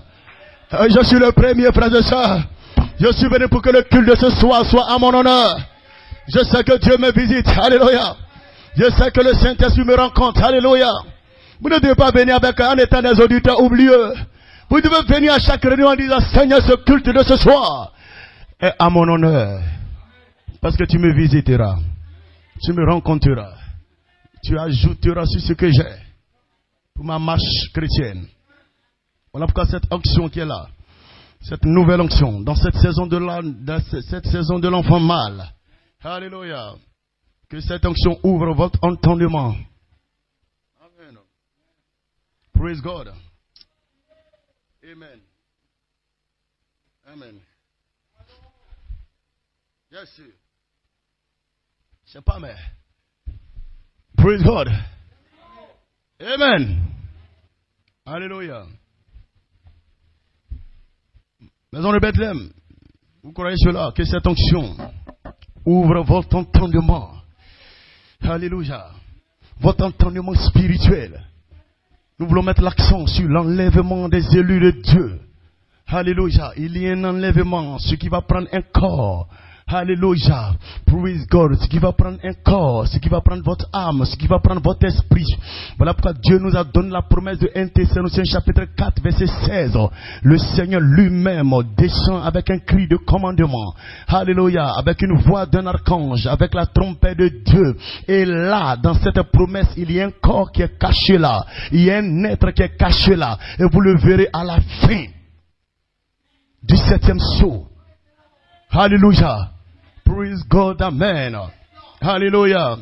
Je suis le premier, frère et sœur. Je suis venu pour que le culte de ce soir soit à mon honneur. Je sais que Dieu me visite. Alléluia. Je sais que le Saint-Esprit me rencontre. Alléluia. Vous ne devez pas venir avec un état des auditeurs oublieux. Vous devez venir à chaque réunion en disant, Seigneur, ce culte de ce soir est à mon honneur. Parce que tu me visiteras. Tu me rencontreras. Tu ajouteras sur ce que j'ai. Pour ma marche chrétienne. Voilà pourquoi cette onction qui est là. Cette nouvelle onction. Dans cette saison de l'enfant mâle. Alléluia. Que cette onction ouvre votre entendement. Amen. Praise God. Amen. Amen. Yes, sir. Je sais pas, mais. Praise God. Amen. Alléluia. Maison de Bethléem, vous croyez cela, que cette onction ouvre votre entendement. Alléluia. Votre entendement spirituel. Nous voulons mettre l'accent sur l'enlèvement des élus de Dieu. Alléluia. Il y a un enlèvement, ce qui va prendre un corps. Alléluia. Praise God. Ce qui va prendre un corps, ce qui va prendre votre âme, ce qui va prendre votre esprit. Voilà pourquoi Dieu nous a donné la promesse de 1 Thessaloniciens chapitre 4 verset 16. Le Seigneur lui-même descend avec un cri de commandement. Alléluia. Avec une voix d'un archange, avec la trompette de Dieu. Et là, dans cette promesse, il y a un corps qui est caché là. Il y a un être qui est caché là. Et vous le verrez à la fin du 7e sceau. Alléluia. Praise God, amen. Alléluia.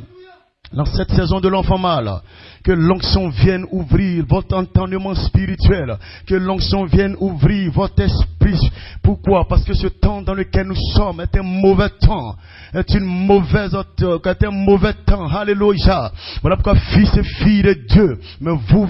Dans cette saison de l'enfant mâle, que l'onction vienne ouvrir votre entendement spirituel, que l'onction vienne ouvrir votre esprit. Pourquoi? Parce que ce temps dans lequel nous sommes est un mauvais temps, est un mauvais temps. Alléluia. Voilà pourquoi fils et filles de Dieu, mais vous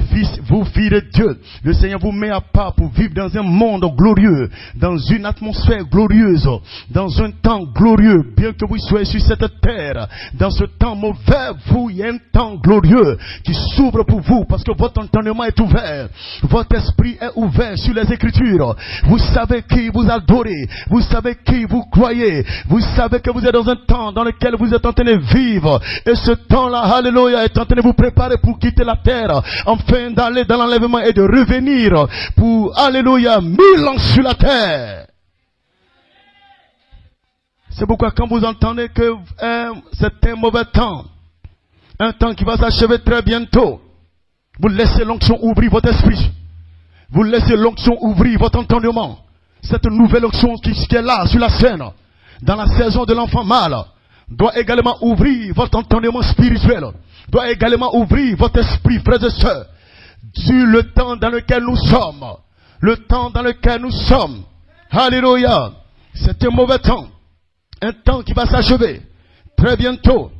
filles de Dieu, le Seigneur vous met à part pour vivre dans un monde glorieux, dans une atmosphère glorieuse, dans un temps glorieux, bien que vous soyez sur cette terre, dans ce temps mauvais, il y a un temps glorieux qui s'ouvre pour vous parce que votre entendement est ouvert, votre esprit est ouvert sur les Écritures. Vous savez qui vous adorez, vous savez qui vous croyez, vous savez que vous êtes dans un temps dans lequel vous êtes en train de vivre et ce temps-là, alléluia, est en train de vous préparer pour quitter la terre, afin d'aller dans l'enlèvement et de revenir pour, alléluia, 1000 ans sur la terre. C'est pourquoi quand vous entendez que c'est un mauvais temps, un temps qui va s'achever très bientôt, vous laissez l'onction ouvrir votre esprit. Vous laissez l'onction ouvrir votre entendement. Cette nouvelle onction qui est là, sur la scène, dans la saison de l'enfant mâle, doit également ouvrir votre entendement spirituel. Doit également ouvrir votre esprit, frères et sœurs. Sur le temps dans lequel nous sommes. Le temps dans lequel nous sommes. Alléluia. C'est un mauvais temps. Un temps qui va s'achever très bientôt.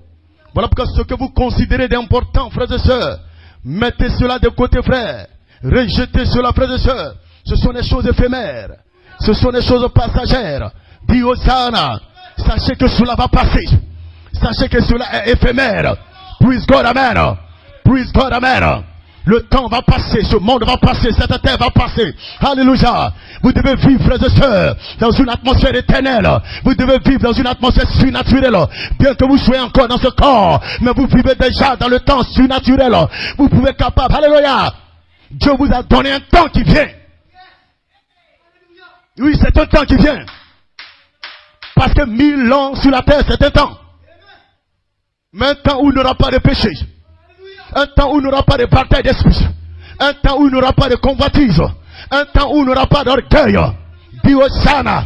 Voilà pourquoi ce que vous considérez d'important, frères et sœurs, mettez cela de côté, frères. Rejetez cela, frères et sœurs. Ce sont des choses éphémères. Ce sont des choses passagères. Dis Hosanna. Sachez que cela va passer. Sachez que cela est éphémère. Praise God, amen. Praise God, amen. Le temps va passer, ce monde va passer, cette terre va passer. Alléluia. Vous devez vivre, frères et sœurs, dans une atmosphère éternelle. Vous devez vivre dans une atmosphère surnaturelle. Bien que vous soyez encore dans ce corps, mais vous vivez déjà dans le temps surnaturel. Vous pouvez être capable. Alléluia. Dieu vous a donné un temps qui vient. Oui, c'est un temps qui vient. Parce que 1000 ans sur la terre, c'est un temps. Mais un temps où il n'y aura pas de péché. Un temps où il n'y aura pas de bataille d'esprit. Un temps où il n'y aura pas de convoitise. Un temps où il n'y aura pas d'orgueil. Dis Hosanna.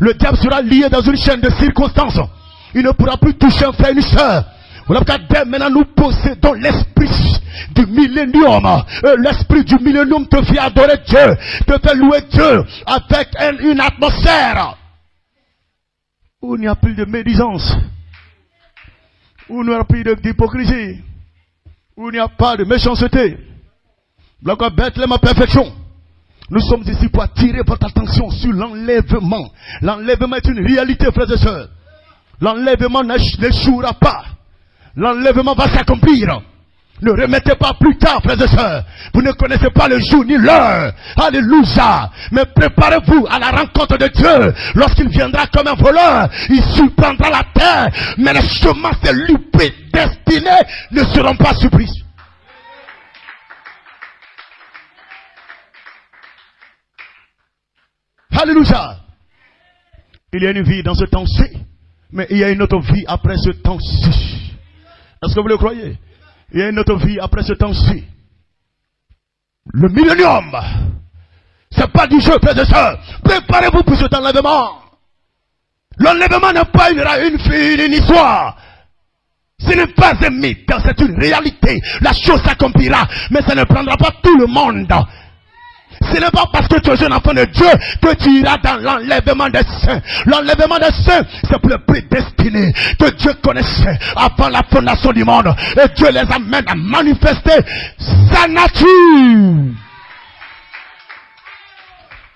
Le diable sera lié dans une chaîne de circonstances. Il ne pourra plus toucher un frère et une soeur. Voilà pourquoi dès maintenant nous possédons l'esprit du millénium. L'esprit du millénium te fait adorer Dieu, te fait louer Dieu avec une atmosphère où il n'y a plus de médisance, où il n'y a plus d'hypocrisie, où il n'y a pas de méchanceté. Voilà pourquoi Bethléem à perfection. Nous sommes ici pour attirer votre attention sur l'enlèvement. L'enlèvement est une réalité, frères et sœurs. L'enlèvement n'échouera pas. L'enlèvement va s'accomplir. Ne remettez pas plus tard, frères et sœurs. Vous ne connaissez pas le jour ni l'heure. Alléluia. Mais préparez-vous à la rencontre de Dieu. Lorsqu'il viendra comme un voleur, il surprendra la terre. Mais les chemins de l'huppé destinés ne seront pas surpris. Alléluia. Il y a une vie dans ce temps-ci, mais il y a une autre vie après ce temps-ci. Est-ce que vous le croyez? Il y a une autre vie après ce temps-ci. Le millénium, c'est pas du jeu, frères et sœurs. Préparez-vous pour cet enlèvement. L'enlèvement n'est pas une histoire. Ce n'est pas un mythe, c'est une réalité. La chose s'accomplira, mais ça ne prendra pas tout le monde. Ce n'est pas parce que tu es un enfant de Dieu que tu iras dans l'enlèvement des saints. L'enlèvement des saints, c'est pour les prédestinés que Dieu connaissait avant la fondation du monde. Et Dieu les amène à manifester sa nature.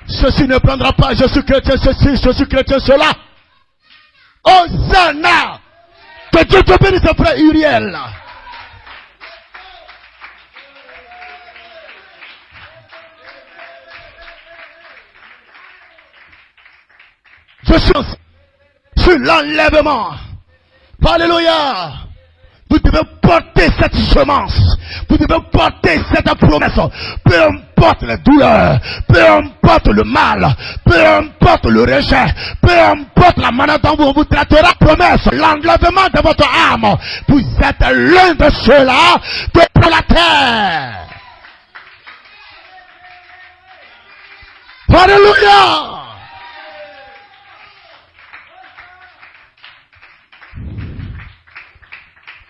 Ceci ne prendra pas, je suis chrétien ceci, je suis chrétien cela. Hosanna! Que Dieu te bénisse, frère Uriel. Je suis sur l'enlèvement. Alléluia. Vous devez porter cette semence. Vous devez porter cette promesse. Peu importe les douleurs, peu importe le mal, peu importe le rejet, peu importe la manière dont on vous traitera, promesse, l'enlèvement de votre âme. Vous êtes l'un de ceux-là que pour la terre. Alléluia.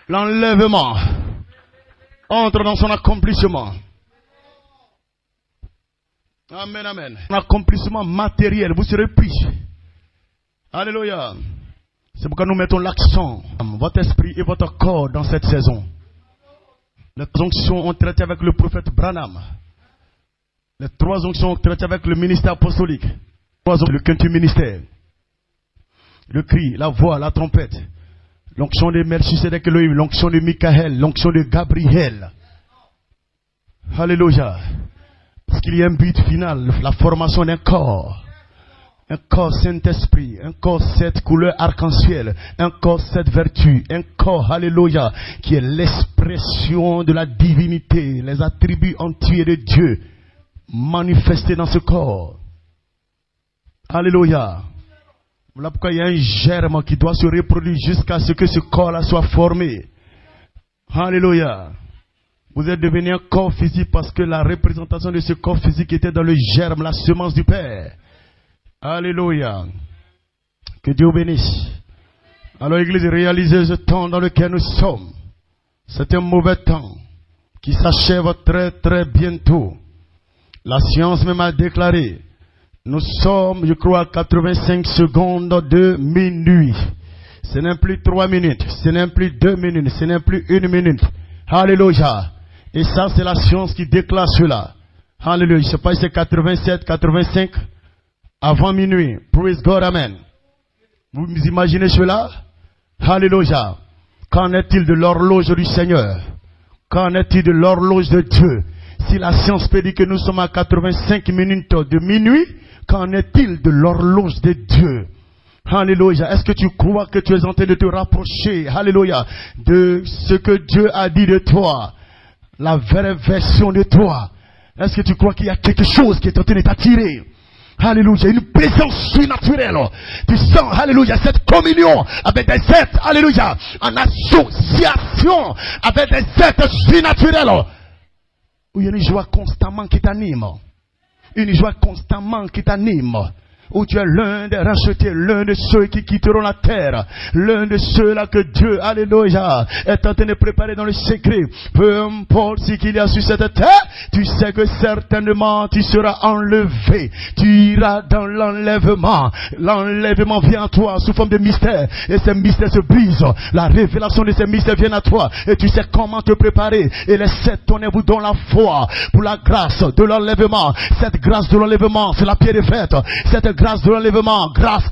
L'enlèvement entre dans son accomplissement. Amen, amen. Un accomplissement matériel, vous serez pris. Alléluia. C'est pourquoi nous mettons l'accent, votre esprit et votre corps dans cette saison. Les onctions ont traité avec le prophète Branham. Les 3 onctions ont traité avec le ministère apostolique. Le quintuple ministère. Le cri, la voix, la trompette. L'onction de Melchisedec Elohim, l'onction de Michael, l'onction de Gabriel. Alléluia. Parce qu'il y a un but final, la formation d'un corps. Un corps Saint-Esprit, un corps 7 couleurs arc-en-ciel, un corps 7 vertus, un corps, alléluia, qui est l'expression de la divinité, les attributs entiers de Dieu, manifestés dans ce corps. Alléluia. Voilà pourquoi il y a un germe qui doit se reproduire jusqu'à ce que ce corps-là soit formé. Alléluia. Vous êtes devenu un corps physique parce que la représentation de ce corps physique était dans le germe, la semence du Père. Alléluia. Que Dieu bénisse. Alors Église, réalisez ce temps dans lequel nous sommes. C'est un mauvais temps qui s'achève très très bientôt. La science même a déclaré. Nous sommes, je crois, à 85 secondes de minuit. Ce n'est plus 3 minutes. Ce n'est plus 2 minutes. Ce n'est plus 1 minute. Alléluia. Et ça, c'est la science qui déclare cela. Alléluia. Je ne sais pas si c'est 87, 85. Avant minuit. Praise God, amen. Vous imaginez cela? Alléluia. Qu'en est-il de l'horloge du Seigneur? Qu'en est-il de l'horloge de Dieu? Si la science peut dire que nous sommes à 85 minutes de minuit, qu'en est-il de l'horloge de Dieu? Alléluia. Est-ce que tu crois que tu es en train de te rapprocher, alléluia, de ce que Dieu a dit de toi? La vraie version de toi. Est-ce que tu crois qu'il y a quelque chose qui est en train de t'attirer? Alléluia, une présence surnaturelle. Tu sens, alléluia, cette communion avec des êtres, alléluia, en association avec des êtres surnaturels. Où il y a une joie constamment qui t'anime. Une joie constamment qui t'anime. Où tu es l'un des rachetés, l'un de ceux qui quitteront la terre, l'un de ceux-là que Dieu, alléluia, est en train de préparer dans le secret. Peu importe ce qu'il y a sur cette terre, tu sais que certainement tu seras enlevé. Tu iras dans l'enlèvement. L'enlèvement vient à toi sous forme de mystère. Et ces mystères se brisent. La révélation de ces mystères vient à toi. Et tu sais comment te préparer. Et les 7 tonnerres vous donnent la foi pour la grâce de l'enlèvement. Cette grâce de l'enlèvement, c'est la pierre des fêtes. Cette grâce de l'enlèvement, grâce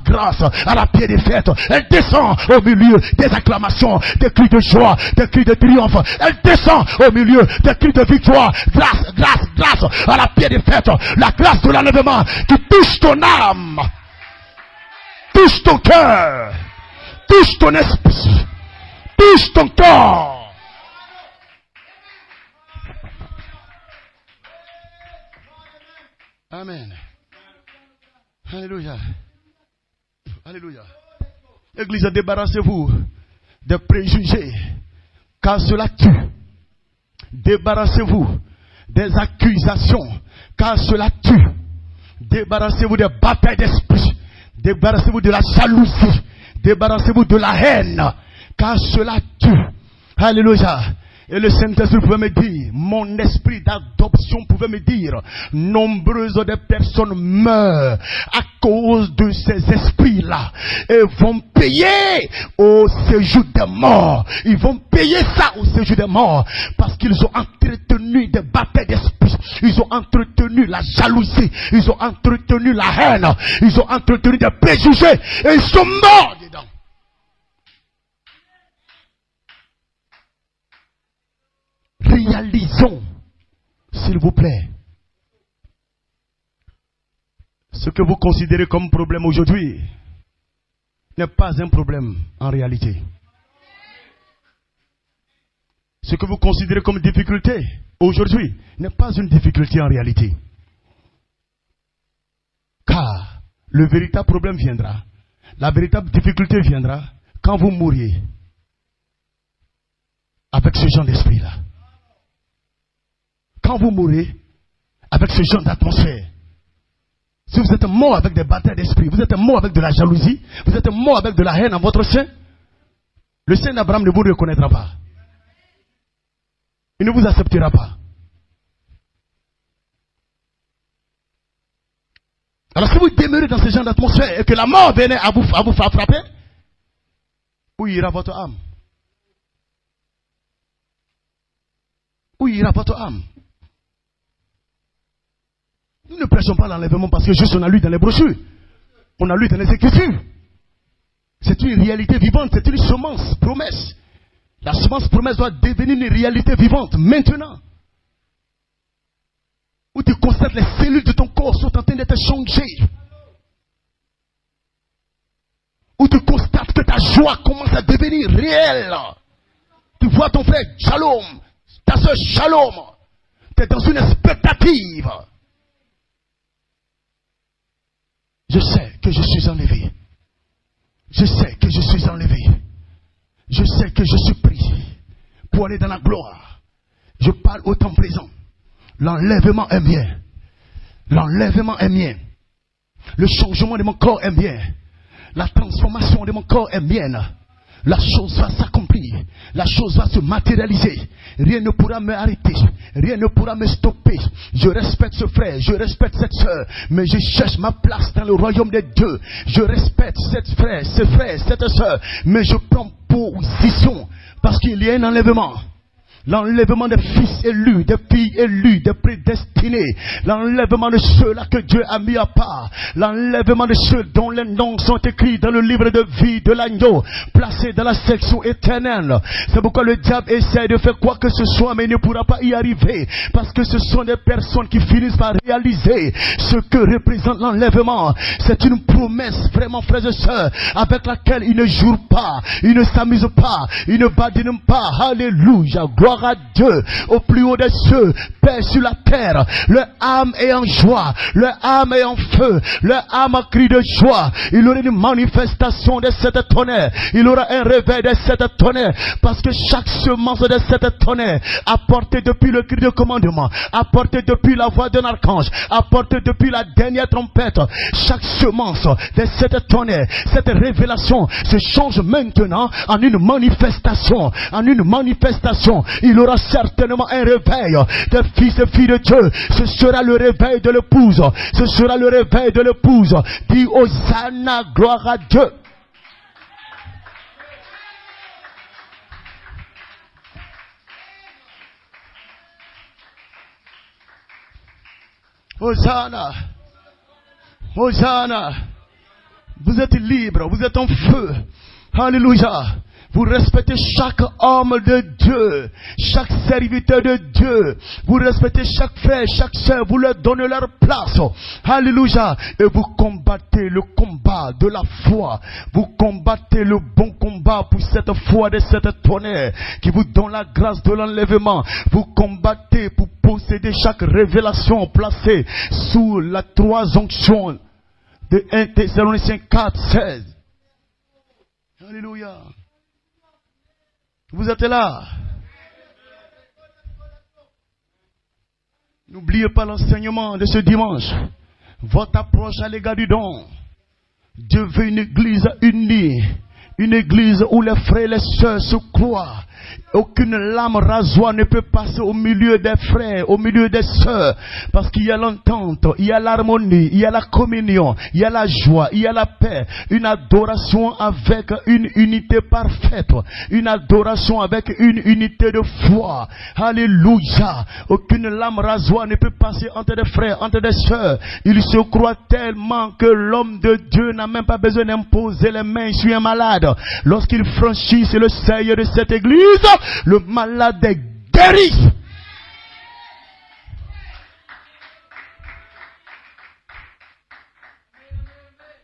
à la pierre des fêtes, elle descend au milieu des acclamations, des cris de joie, des cris de triomphe. Elle descend au milieu des cris de victoire. Grâce à la pierre des fêtes. La grâce de l'enlèvement qui touche ton âme, touche ton cœur, touche ton esprit, touche ton corps. Amen. Alléluia. Alléluia. Église, débarrassez-vous des préjugés, car cela tue. Débarrassez-vous des accusations, car cela tue. Débarrassez-vous des batailles d'esprit. Débarrassez-vous de la jalousie. Débarrassez-vous de la haine, car cela tue. Alléluia. Et le Saint-Esprit pouvait me dire, mon esprit d'adoption pouvait me dire, nombreuses des personnes meurent à cause de ces esprits-là et vont payer au séjour des morts. Ils vont payer ça au séjour des morts parce qu'ils ont entretenu des batailles d'esprit. Ils ont entretenu la jalousie. Ils ont entretenu la haine. Ils ont entretenu des préjugés et ils sont morts dedans. Réalisons, s'il vous plaît, ce que vous considérez comme problème aujourd'hui n'est pas un problème en réalité. Ce que vous considérez comme difficulté aujourd'hui n'est pas une difficulté en réalité. Car le véritable problème viendra, la véritable difficulté viendra quand vous mourriez avec ce genre d'esprit-là. Quand vous mourrez avec ce genre d'atmosphère, si vous êtes mort avec des batailles d'esprit, vous êtes mort avec de la jalousie, vous êtes mort avec de la haine en votre sein, le sein d'Abraham ne vous reconnaîtra pas. Il ne vous acceptera pas. Alors si vous demeurez dans ce genre d'atmosphère et que la mort venait à vous faire frapper, où ira votre âme? Où ira votre âme? Nous ne prêchons pas l'enlèvement parce que juste on a lu dans les brochures. On a lu dans les Écritures. C'est une réalité vivante, c'est une semence, promesse. La semence promesse doit devenir une réalité vivante maintenant. Où tu constates les cellules de ton corps sont en train d'être changées. Où tu constates que ta joie commence à devenir réelle. Tu vois ton frère, shalom. Ta soeur, shalom. Tu es dans une expectative. Je sais que je suis enlevé. Je sais que je suis enlevé. Je sais que je suis pris pour aller dans la gloire. Je parle au temps présent. L'enlèvement est mien. L'enlèvement est mien. Le changement de mon corps est mien. La transformation de mon corps est mienne. La chose va s'accomplir. La chose va se matérialiser. Rien ne pourra me arrêter. Rien ne pourra me stopper. Je respecte ce frère. Je respecte cette soeur. Mais je cherche ma place dans le royaume des dieux. Je respecte cette frère, cette soeur. Mais je prends position. Parce qu'il y a un enlèvement. L'enlèvement des fils élus, des filles élues, des prédestinés. L'enlèvement de ceux-là que Dieu a mis à part. L'enlèvement de ceux dont les noms sont écrits dans le livre de vie de l'agneau, placés dans la section éternelle. C'est pourquoi le diable essaie de faire quoi que ce soit, mais il ne pourra pas y arriver. Parce que ce sont des personnes qui finissent par réaliser ce que représente l'enlèvement. C'est une promesse, vraiment, frères et sœurs, avec laquelle ils ne jouent pas, ils ne s'amusent pas, ils ne badinent pas. Alléluia, gloire à Dieu, au plus haut des cieux, paix sur la terre. Leur âme est en joie, leur âme est en feu, leur âme a cri de joie. Il y aura une manifestation de cette tonnerre, il y aura un réveil de cette tonnerre, parce que chaque semence de cette tonnerre, apportée depuis le cri de commandement, apportée depuis la voix d'un archange, apportée depuis la dernière trompette, chaque semence de cette tonnerre, cette révélation se change maintenant en une manifestation, en une manifestation. Il aura certainement un réveil des fils et filles de Dieu. Ce sera le réveil de l'épouse, ce sera le réveil de l'épouse. Dis Hosanna, gloire à Dieu. Hosanna, Hosanna. Vous êtes libre, vous êtes en feu. Alléluia. Vous respectez chaque homme de Dieu, chaque serviteur de Dieu. Vous respectez chaque frère, chaque sœur. Vous leur donnez leur place. Alléluia. Et vous combattez le combat de la foi. Vous combattez le bon combat pour cette foi de cette tonnerre qui vous donne la grâce de l'enlèvement. Vous combattez pour posséder chaque révélation placée sous la trois onctions de 1 Thessaloniciens 4, 16. Alléluia. Vous êtes là. N'oubliez pas l'enseignement de ce dimanche. Votre approche à l'égard du don. Dieu veut une église unie. Une église où les frères et les sœurs se croient. Aucune lame rasoir ne peut passer au milieu des frères, au milieu des sœurs. Parce qu'il y a l'entente, il y a l'harmonie, il y a la communion, il y a la joie, il y a la paix. Une adoration avec une unité parfaite. Une adoration avec une unité de foi. Alléluia. Aucune lame rasoir ne peut passer entre des frères, entre des sœurs. Ils se croient tellement que l'homme de Dieu n'a même pas besoin d'imposer les mains sur un malade. Lorsqu'il franchit le seuil de cette église, le malade est guéri.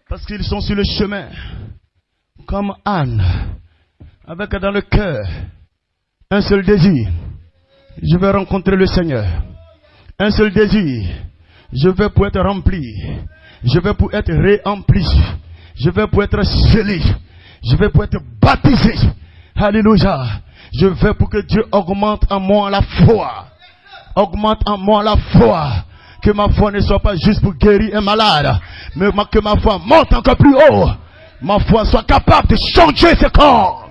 Parce qu'ils sont sur le chemin, comme Anne, avec dans le cœur un seul désir. Je veux rencontrer le Seigneur. Un seul désir. Je veux pour être rempli. Je veux pour être rempli. Je veux pour être scellé. Je veux pour être baptisé. Alléluia. Je veux pour que Dieu augmente en moi la foi. Augmente en moi la foi. Que ma foi ne soit pas juste pour guérir un malade, mais que ma foi monte encore plus haut. Ma foi soit capable de changer ce corps.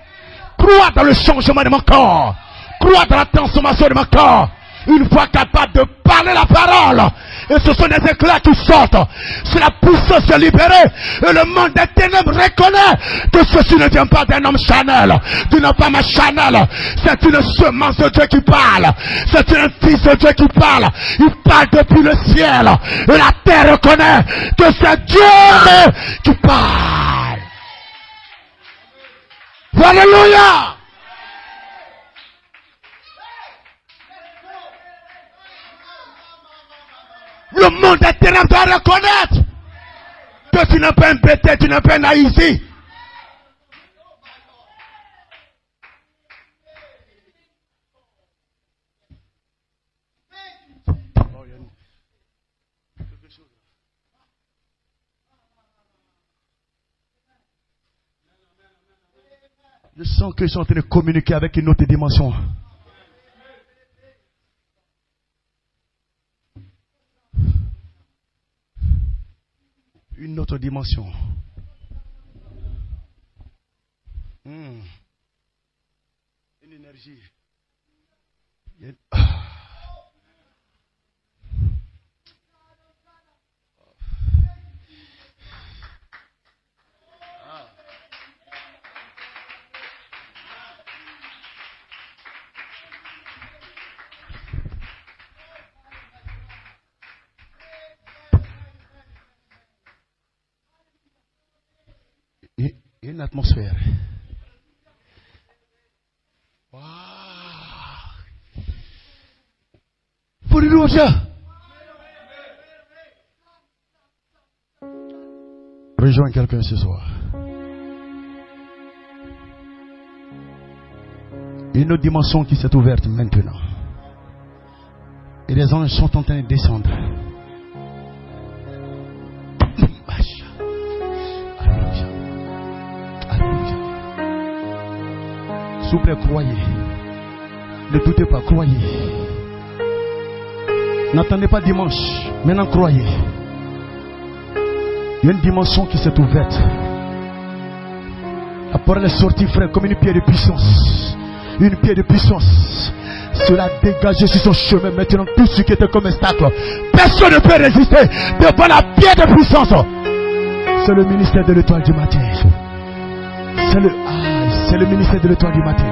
Crois dans le changement de mon corps. Crois dans la transformation de mon corps. Une fois capable de parler la parole. Et ce sont des éclats qui sortent. C'est la puissance de libérer. Et le monde des ténèbres reconnaît que ceci ne vient pas d'un homme charnel. Tu n'as pas ma charnel. C'est une semence de Dieu qui parle. C'est un fils de Dieu qui parle. Il parle depuis le ciel. Et la terre reconnaît que c'est Dieu qui parle. Alléluia. Le monde des ténèbres doit reconnaître que tu n'es pas un bêté, tu n'es pas un haïti. Je sens que je suis en train de communiquer avec une autre dimension. Une autre dimension. Une énergie. Il y a une atmosphère. Wow. Pour lui dire. Rejoins quelqu'un ce soir. Une autre dimension qui s'est ouverte maintenant. Et les anges sont en train de descendre. Alléluia. Alléluia. S'il vous plaît, croyez. Ne doutez pas, croyez. N'attendez pas dimanche. Maintenant, croyez. Il y a une dimension qui s'est ouverte. La parole est sortie, frère, comme une pierre de puissance. Une pierre de puissance. Cela dégage sur son chemin maintenant tout ce qui était comme un obstacle. Personne ne peut résister devant la pierre de puissance. C'est le ministère de l'étoile du matin. C'est le ministère de l'étoile du matin.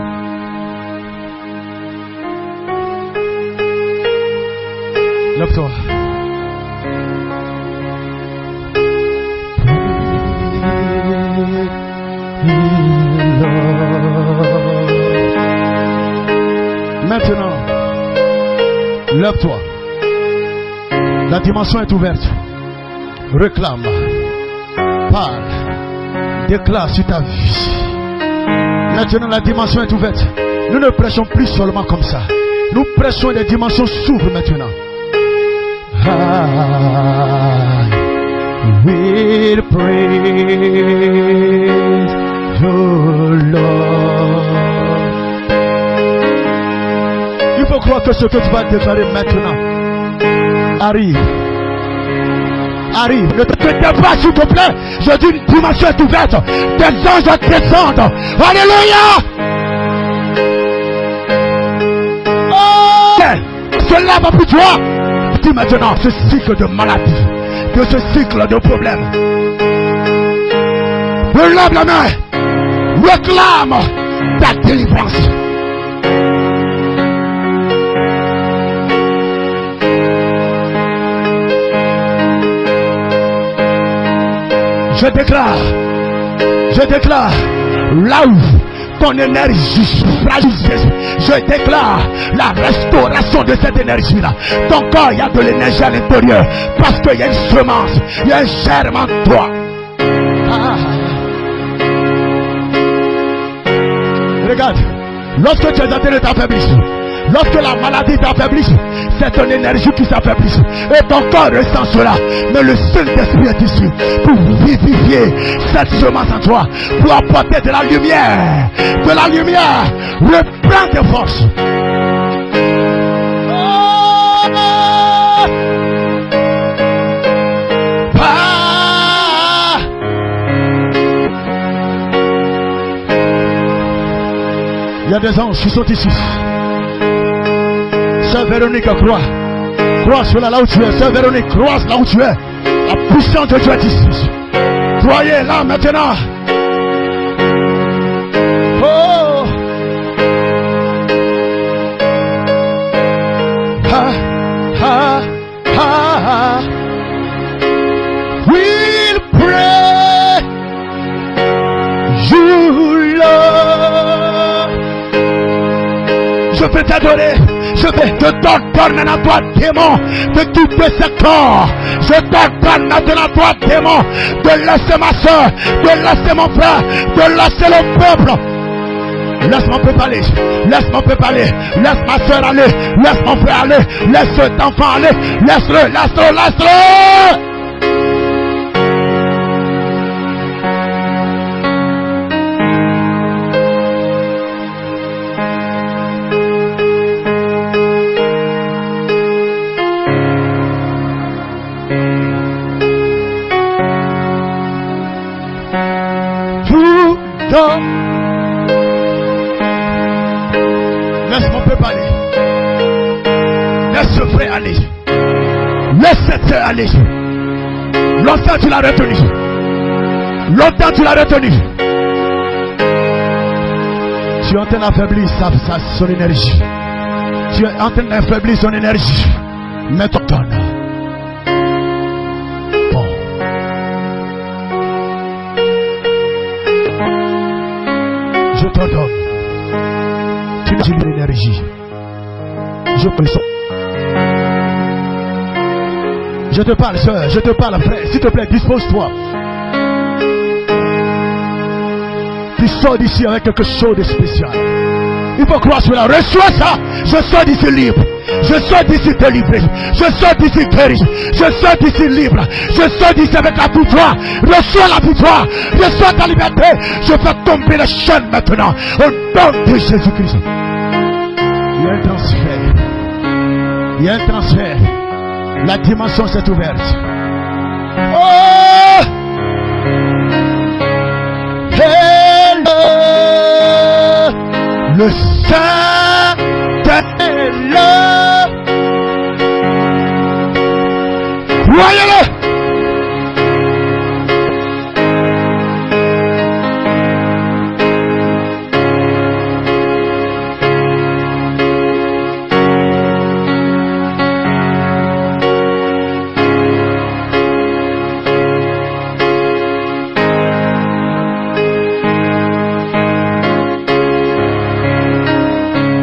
Lève-toi. Maintenant, lève-toi. La dimension est ouverte. Réclame, parle, déclare sur ta vie. Maintenant, la dimension est ouverte. Nous ne prêchons plus seulement comme ça. Nous prêchons des dimensions s'ouvrent maintenant. I will praise the Lord. Il faut croire que ce que tu vas déclarer maintenant arrive. Arrive. Ne te faites pas, s'il te plaît. Je dis une dimension est ouverte. Des anges descendent. Alléluia. Oh! Cela va plus toi. Dis maintenant ce cycle de maladie, de ce cycle de problèmes. Lève la main. Réclame ta délivrance. Je déclare, là où ton énergie fragile, je déclare la restauration de cette énergie-là. Ton corps, il y a de l'énergie à l'intérieur, parce qu'il y a une semence, il y a un germe en toi. Regarde, lorsque tu es en train de t'affaiblir, lorsque la maladie t'affaiblit, c'est ton énergie qui s'affaiblit. Et ton corps ressent cela. Mais le Saint-Esprit est ici pour vivifier cette semence en toi, pour apporter de la lumière. De la lumière. Reprends tes forces. Il y a des anges qui sont ici. Sœur Véronique, crois. Crois sur là où tu es. Sœur Véronique, crois là où tu es. La puissance de Dieu est ici. Croyez là maintenant. Oh. Ha, ha, ha, ha. We'll pray you, Lord. Je peux t'adorer. Je t'ordonne maintenant toi, démon, de quitter ce corps. Je t'ordonne maintenant toi, démon, de laisser ma soeur, de laisser mon frère, de laisser le peuple. Laisse mon peuple aller, laisse mon peuple aller, laisse ma soeur aller, laisse mon frère aller, laisse cet enfant aller, laisse-le, laisse-le, laisse-le. Laisse mon peuple aller. Laisse ce frère aller. Laisse cette sœur aller. Longtemps tu l'as retenu. Longtemps tu l'as retenu. Tu es en train d'affaiblir son énergie. Tu es en train d'affaiblir son énergie. Mais ton temps. Bon. Je t'en donne. Tu n'as pas l'énergie. Je prie ça. Je te parle, soeur. Je te parle, frère. S'il te plaît, dispose-toi. Tu sors d'ici avec quelque chose de spécial. Il faut croire cela. Reçois ça. Je sors d'ici libre. Je sors d'ici délivré. Je sors d'ici guéri. Je sors d'ici libre. Je sors d'ici avec la victoire. Reçois la victoire. Reçois ta liberté. Je fais tomber les chaînes maintenant. Au nom de Jésus-Christ. Il y a un transfert. Il y a un transfert. La dimension s'est ouverte. Oh! Hello! Le Saint est là. Croyez-le!